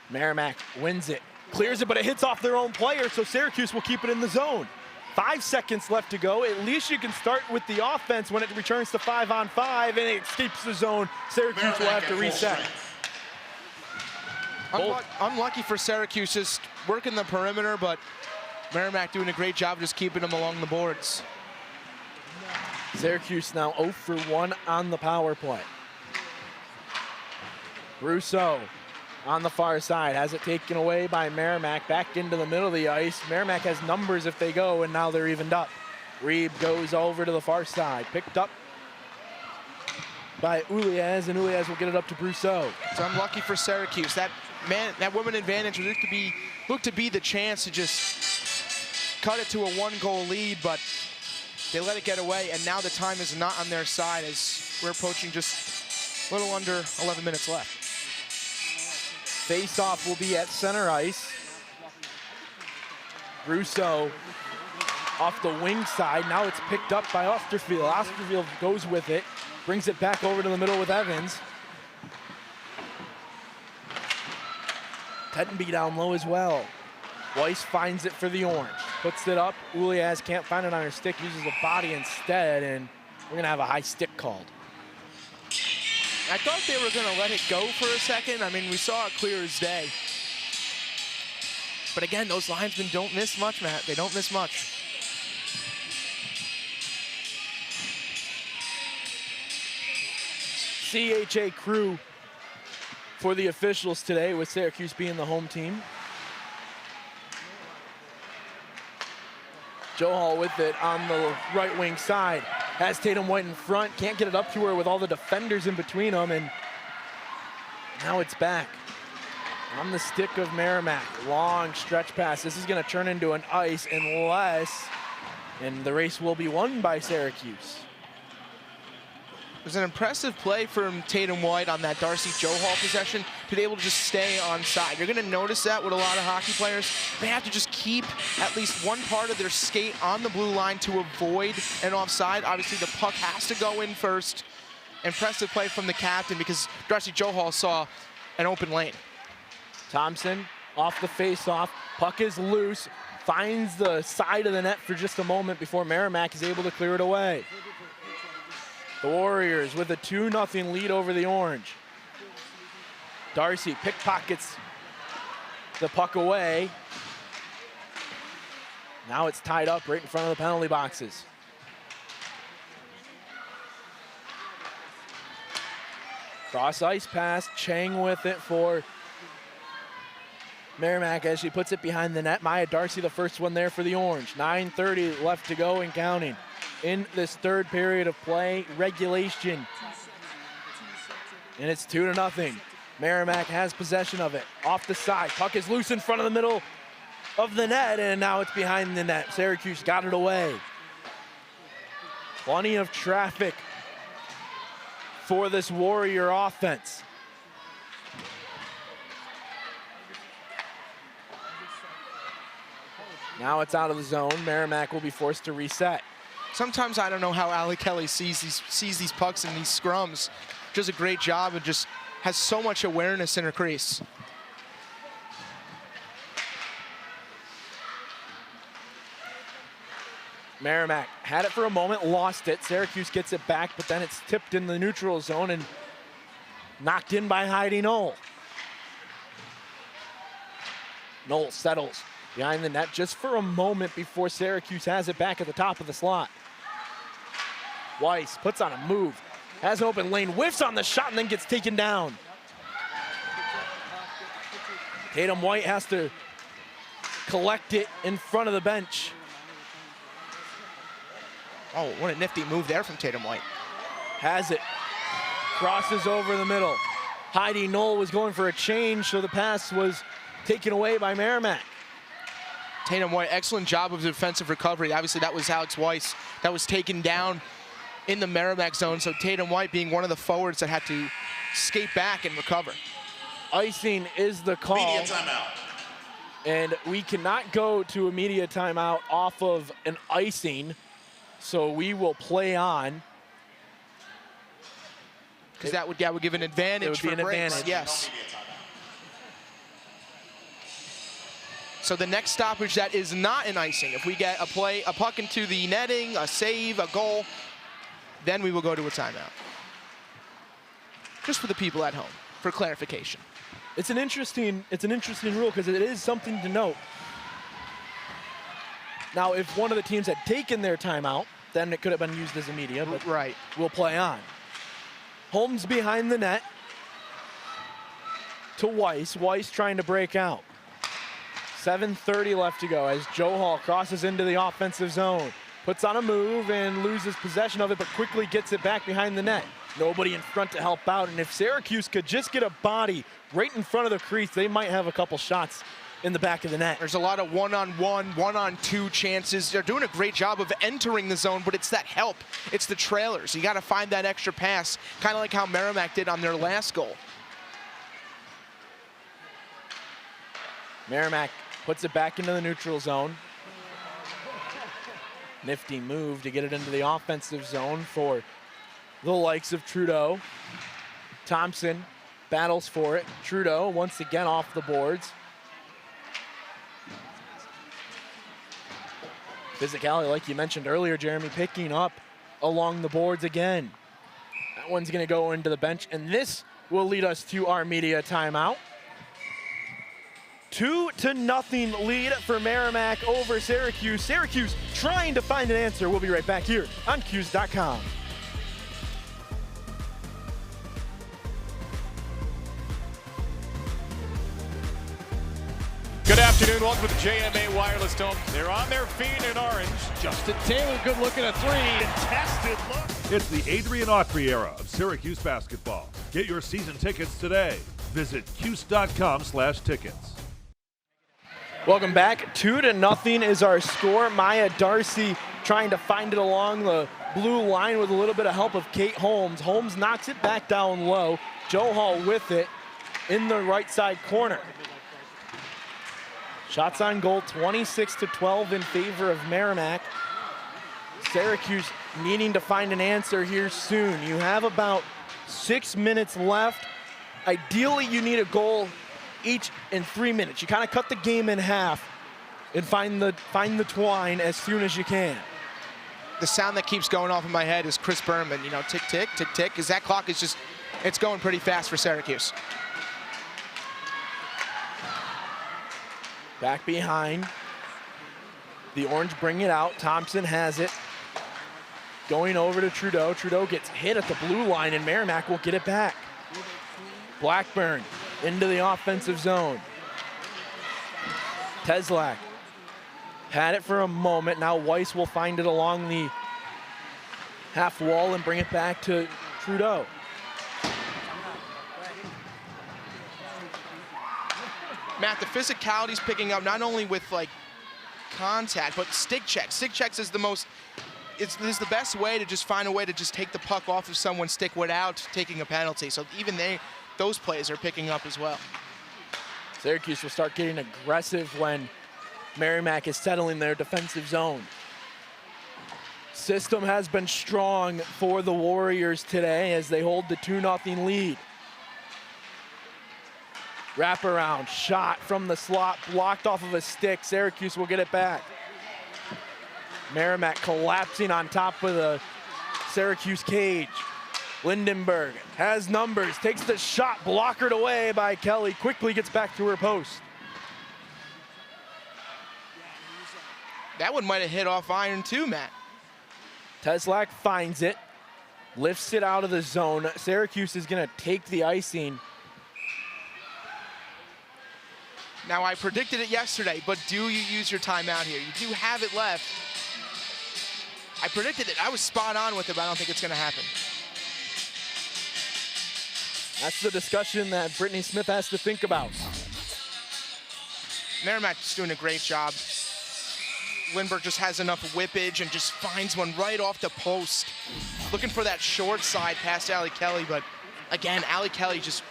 Merrimack wins it. Clears it, but it hits off their own player, so Syracuse will keep it in the zone. 5 seconds left to go. At least you can start with the offense when it returns to 5-on-5 and it escapes the zone. Syracuse will have to reset. Unlucky for Syracuse, just working the perimeter, but Merrimack doing a great job just keeping them along the boards. Syracuse now 0 for 1 on the power play. Rousseau on the far side has it taken away by Merrimack, back into the middle of the ice. Merrimack has numbers if they go, and now they're evened up. Reeb goes over to the far side, picked up by Ulias, and Ulias will get it up to Rousseau. It's unlucky for Syracuse. That woman advantage looked to be the chance to just cut it to a 1-goal lead, but they let it get away, and now the time is not on their side as we're approaching just a little under 11 minutes left. Face-off will be at center ice. Rousseau off the wing side. Now it's picked up by Osterfield. Osterfield goes with it, brings it back over to the middle with Evans. Tettenby down low as well. Weiss finds it for the Orange. Puts it up. Ulias can't find it on her stick, uses a body instead, and we're going to have a high stick called. I thought they were going to let it go for a second. I mean, we saw it clear as day. But again, those linesmen don't miss much, Matt. They don't miss much. CHA crew for the officials today, with Syracuse being the home team. Joe Hall with it on the right wing side. Has Tatum White in front, can't get it up to her with all the defenders in between them, and now it's back on the stick of Merrimack. Long stretch pass. This is going to turn into an ice and the race will be won by Syracuse. It was an impressive play from Tatum White on that Darcy Joe Hall possession to be able to just stay on side. You're going to notice that with a lot of hockey players. They have to just keep at least one part of their skate on the blue line to avoid an offside. Obviously, the puck has to go in first. Impressive play from the captain because Darcy Joe Hall saw an open lane. Thompson off the face-off. Puck is loose. Finds the side of the net for just a moment before Merrimack is able to clear it away. The Warriors with a 2-0 lead over the Orange. Darcy pickpockets the puck away. Now it's tied up right in front of the penalty boxes. Cross ice pass, Chang with it for Merrimack as she puts it behind the net. Maya Darcy, the first one there for the Orange. 9:30 left to go and counting in this third period of play, regulation. And it's 2-0. Merrimack has possession of it. Off the side, puck is loose in front of the middle of the net, and now it's behind the net. Syracuse got it away. Plenty of traffic for this Warrior offense. Now it's out of the zone. Merrimack will be forced to reset. Sometimes I don't know how Allie Kelly sees these pucks in these scrums. Does a great job and just has so much awareness in her crease. Merrimack had it for a moment, lost it. Syracuse gets it back, but then it's tipped in the neutral zone and knocked in by Heidi Knoll. Knoll settles behind the net just for a moment before Syracuse has it back at the top of the slot. Weiss puts on a move, has an open lane, whiffs on the shot, and then gets taken down. Tatum White has to collect it in front of the bench. Oh, what a nifty move there from Tatum White. Has it, crosses over the middle. Heidi Knoll was going for a change, so the pass was taken away by Merrimack. Tatum White, excellent job of defensive recovery. Obviously, that was Alex Weiss that was taken down in the Merrimack zone, so Tatum White being one of the forwards that had to skate back and recover. Icing is the call. Media timeout. And we cannot go to a media timeout off of an icing, so we will play on. Because that would give an advantage for breaks. Yes. So the next stoppage that is not an icing, if we get a puck into the netting, a save, a goal, then we will go to a timeout. Just for the people at home, for clarification. It's an interesting rule because it is something to note. Now, if one of the teams had taken their timeout, then it could have been used as a media, but right. We'll play on. Holmes behind the net to Weiss. Weiss trying to break out. 7:30 left to go as Joe Hall crosses into the offensive zone. Puts on a move and loses possession of it, but quickly gets it back behind the net. Nobody in front to help out, and if Syracuse could just get a body right in front of the crease, they might have a couple shots in the back of the net. There's a lot of one-on-one, one-on-two chances. They're doing a great job of entering the zone, but it's that help. It's the trailers. You got to find that extra pass, kind of like how Merrimack did on their last goal. Merrimack puts it back into the neutral zone. Nifty move to get it into the offensive zone for the likes of Trudeau. Thompson battles for it. Trudeau once again off the boards. Physicality, like you mentioned earlier, Jeremy, picking up along the boards again. That one's going to go into the bench, and this will lead us to our media timeout. 2-0 lead for Merrimack over Syracuse. Syracuse trying to find an answer. We'll be right back here on Q's.com. Good afternoon. Welcome to the JMA Wireless Dome. They're on their feet in orange. Justin Taylor, good looking at three. Contested look. It's the Adrian Autry era of Syracuse basketball. Get your season tickets today. Visit Q's.com/tickets. Welcome back. 2-0 is our score. Maya Darcy trying to find it along the blue line with a little bit of help of Kate Holmes. Holmes knocks it back down low. Joe Hall with it in the right side corner. Shots on goal, 26-12 in favor of Merrimack. Syracuse needing to find an answer here soon. You have about 6 minutes left. Ideally, you need a goal each in 3 minutes. You kind of cut the game in half and find the twine as soon as you can. The sound that keeps going off in my head is Chris Berman, you know, tick, tick, tick, tick, because that clock is just, it's going pretty fast for Syracuse. Back behind. The Orange bring it out. Thompson has it. Going over to Trudeau. Trudeau gets hit at the blue line, and Merrimack will get it back. Blackburn into the offensive zone. Teslak had it for a moment. Now Weiss will find it along the half wall and bring it back to Trudeau. Matt, the physicality's picking up not only with like contact, but stick checks. Stick checks is the most, is the best way to just find a way to just take the puck off of someone's stick without taking a penalty. So even those plays are picking up as well. Syracuse will start getting aggressive when Merrimack is settling their defensive zone. System has been strong for the Warriors today as they hold the 2-0 lead. Wraparound shot from the slot, blocked off of a stick. Syracuse will get it back. Merrimack collapsing on top of the Syracuse cage. Lindenberg has numbers, takes the shot, blockered away by Kelly, quickly gets back to her post. That one might have hit off iron too, Matt. Teslak finds it, lifts it out of the zone. Syracuse is gonna take the icing. Now, I predicted it yesterday, but do you use your timeout here? You do have it left. I predicted it. I was spot on with it, but I don't think it's going to happen. That's the discussion that Brittany Smith has to think about. Merrimack's doing a great job. Lindbergh just has enough whippage and just finds one right off the post. Looking for that short side past Allie Kelly, but again, Allie Kelly just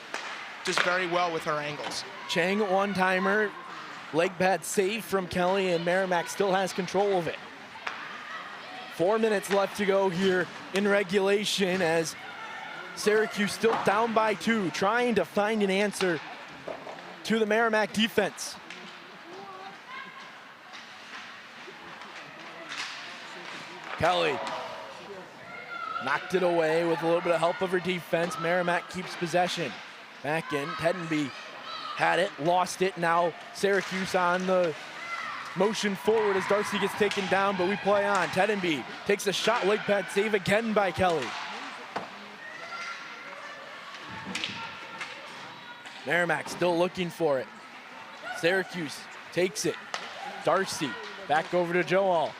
very well with her angles. Chang one-timer, leg pad save from Kelly, and Merrimack still has control of it. 4 minutes left to go here in regulation as Syracuse still down by 2, trying to find an answer to the Merrimack defense. Kelly knocked it away with a little bit of help of her defense. Merrimack keeps possession. Back in, Tedenby had it, lost it. Now Syracuse on the motion forward as Darcy gets taken down, but we play on. Tedenby takes a shot, leg pad save again by Kelly. Merrimack still looking for it. Syracuse takes it. Darcy back over to Joel.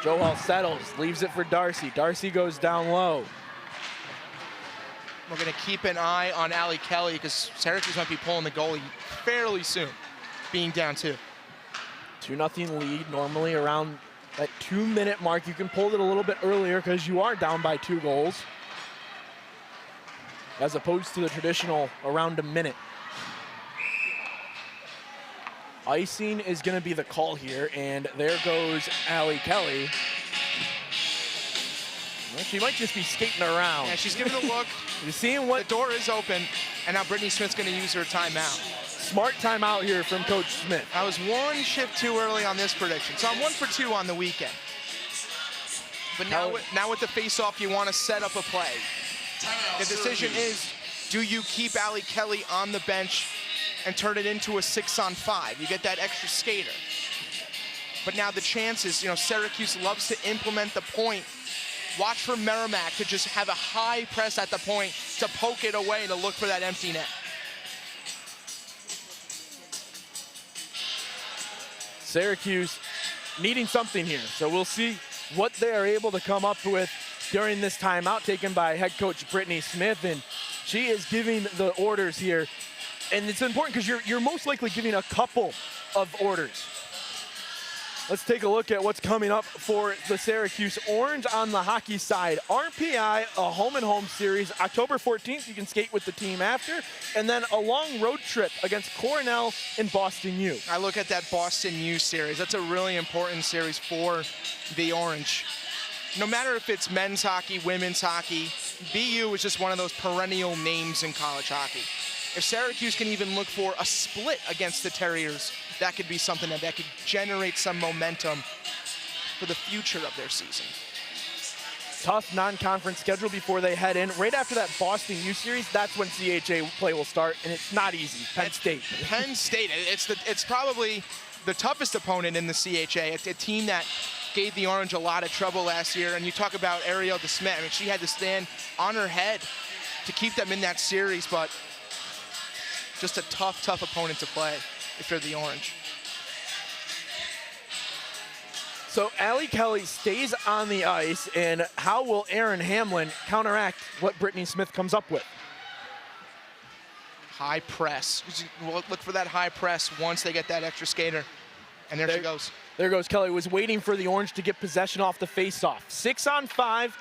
Joel settles, leaves it for Darcy. Darcy goes down low. We're going to keep an eye on Allie Kelly because Syracuse might be pulling the goalie fairly soon, being down 2. 2-0 lead, normally around that 2-minute mark. You can pull it a little bit earlier because you are down by 2 goals, as opposed to the traditional around a minute. Icing is going to be the call here, and there goes Allie Kelly. Well, she might just be skating around. Yeah, she's giving a look. You're seeing what? The door is open, and now Brittany Smith's going to use her timeout. Smart timeout here from Coach Smith. I was 1 shift too early on this prediction, so I'm 1 for 2 on the weekend. But now with the face-off, you want to set up a play. The decision is, do you keep Allie Kelly on the bench and turn it into a 6-on-5? You get that extra skater. But now the chances, Syracuse loves to implement the point. Watch for Merrimack to just have a high press at the point to poke it away to look for that empty net. Syracuse needing something here, so we'll see what they are able to come up with during this timeout taken by head coach Brittany Smith, and she is giving the orders here. And it's important because you're most likely giving a couple of orders. Let's take a look at what's coming up for the Syracuse Orange on the hockey side. RPI, a home-and-home series, October 14th. You can skate with the team after. And then a long road trip against Cornell and Boston U. I look at that Boston U series. That's a really important series for the Orange. No matter if it's men's hockey, women's hockey, BU is just one of those perennial names in college hockey. If Syracuse can even look for a split against the Terriers, that could be something that could generate some momentum for the future of their season. Tough non-conference schedule before they head in. Right after that Boston U series, that's when CHA play will start, and it's not easy. Penn State. Penn State, it's probably the toughest opponent in the CHA. It's a team that gave the Orange a lot of trouble last year, and you talk about Ariel DeSmet. I mean, she had to stand on her head to keep them in that series, but just a tough, tough opponent to play if you're the Orange. So Allie Kelly stays on the ice, and how will Erin Hamlin counteract what Brittany Smith comes up with? High press. Look for that high press once they get that extra skater. And there she goes. There goes Kelly. Was waiting for the Orange to get possession off the faceoff. 6-on-5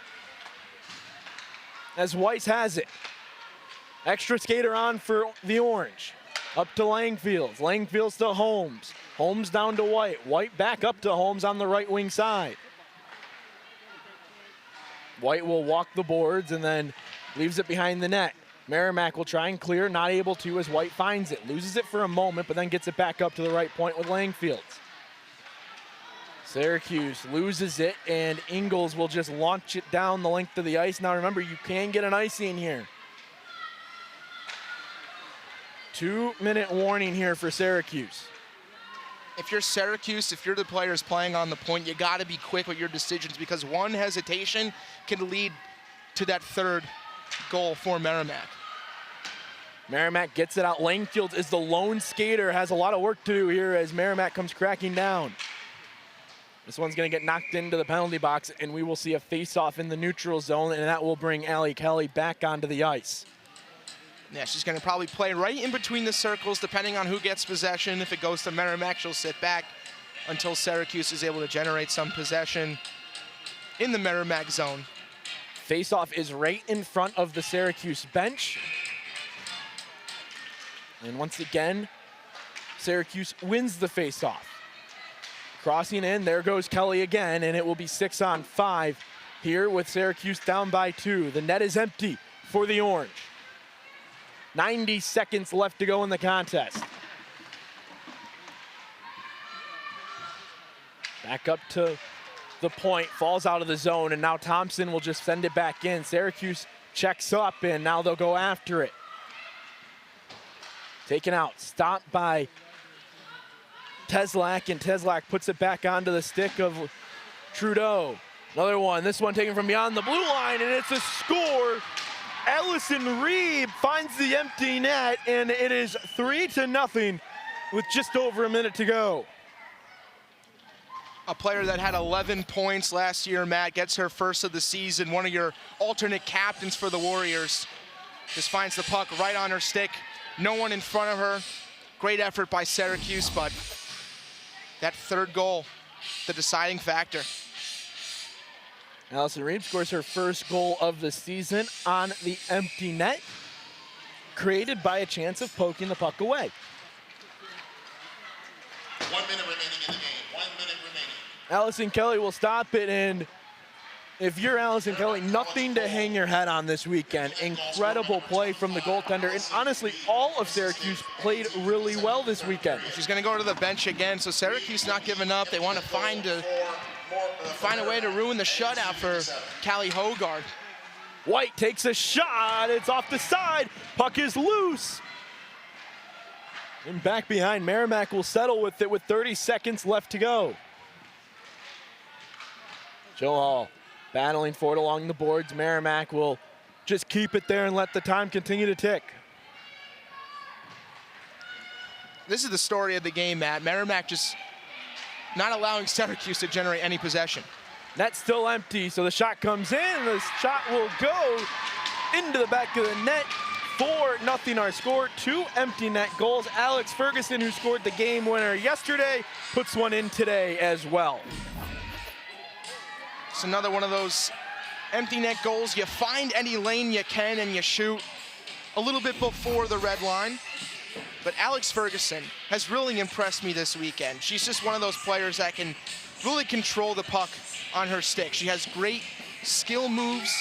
as Weiss has it. Extra skater on for the Orange. Up to Langfields. Langfields to Holmes. Holmes down to White. White back up to Holmes on the right wing side. White will walk the boards and then leaves it behind the net. Merrimack will try and clear, not able to as White finds it. Loses it for a moment, but then gets it back up to the right point with Langfields. Syracuse loses it, and Ingalls will just launch it down the length of the ice. Now remember, you can get an icing here. 2-minute warning here for Syracuse. If you're Syracuse, if you're the players playing on the point, you got to be quick with your decisions because one hesitation can lead to that third goal for Merrimack. Merrimack gets it out. Langfield is the lone skater, has a lot of work to do here as Merrimack comes cracking down. This one's going to get knocked into the penalty box, and we will see a face-off in the neutral zone, and that will bring Allie Kelly back onto the ice. Yeah, she's going to probably play right in between the circles, depending on who gets possession. If it goes to Merrimack, she'll sit back until Syracuse is able to generate some possession in the Merrimack zone. Face-off is right in front of the Syracuse bench. And once again, Syracuse wins the face-off. Crossing in, there goes Kelly again, and it will be 6-on-5 here with Syracuse down by 2. The net is empty for the Orange. 90 seconds left to go in the contest. Back up to the point, falls out of the zone, and now Thompson will just send it back in. Syracuse checks up, and now they'll go after it. Taken out, stopped by Teslak, and Teslak puts it back onto the stick of Trudeau. Another one, this one taken from beyond the blue line, and it's a score. Allison Reeb finds the empty net, and it is 3-0 with just over a minute to go. A player that had 11 points last year, Matt, gets her first of the season. One of your alternate captains for the Warriors. Just finds the puck right on her stick. No one in front of her. Great effort by Syracuse, but that third goal, the deciding factor. Allison Reeb scores her first goal of the season on the empty net, created by a chance of poking the puck away. 1 minute remaining in the game. 1 minute remaining. Allison Kelly will stop it, and if you're Allison Kelly, nothing to hang your head on this weekend. Incredible play from the goaltender, and honestly, all of Syracuse played really well this weekend. She's going to go to the bench again, so Syracuse not giving up. They want to find a way to ruin the shutout for Callie Hogard. White takes a shot. It's off the side. Puck is loose. And back behind, Merrimack will settle with it with 30 seconds left to go. Joe Hall battling for it along the boards. Merrimack will just keep it there and let the time continue to tick. This is the story of the game, Matt. Merrimack just not allowing Syracuse to generate any possession. Net's still empty, so the shot comes in. The shot will go into the back of the net. 4-0 our score. 2 empty net goals. Alex Ferguson, who scored the game winner yesterday, puts one in today as well. It's another one of those empty net goals. You find any lane you can and you shoot a little bit before the red line. But Alex Ferguson has really impressed me this weekend. She's just one of those players that can really control the puck on her stick. She has great skill moves,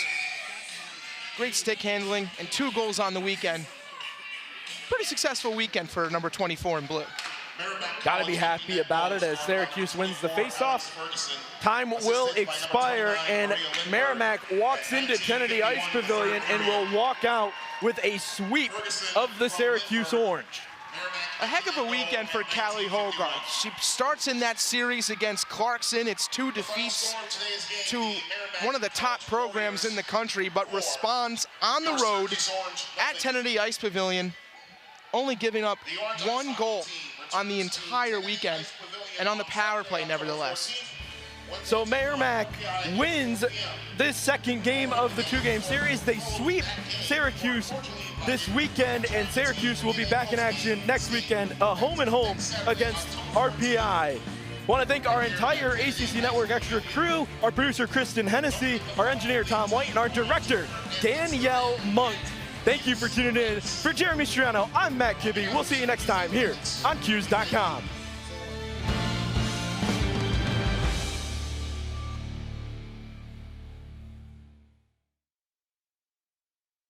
great stick handling, and 2 goals on the weekend. Pretty successful weekend for number 24 in blue. Got to be happy about it as Syracuse wins the faceoff. Time will expire, and Merrimack walks into Kennedy Ice Pavilion and will walk out with a sweep of the Syracuse Orange. A heck of a weekend for Callie Hogard. She starts in that series against Clarkson. It's 2 defeats to one of the top programs in the country, but responds on the road at Kennedy Ice Pavilion, only giving up 1 goal on the entire weekend, and on the power play nevertheless. So Merrimack wins this second game of the 2-game series. They sweep Syracuse this weekend, and Syracuse will be back in action next weekend, home and home against RPI. Want to thank our entire ACC Network Extra crew, our producer Kristen Hennessy, our engineer Tom White, and our director Danielle Monk. Thank you for tuning in. For Jeremy Striano, I'm Matt Kibby. We'll see you next time here on Qs.com.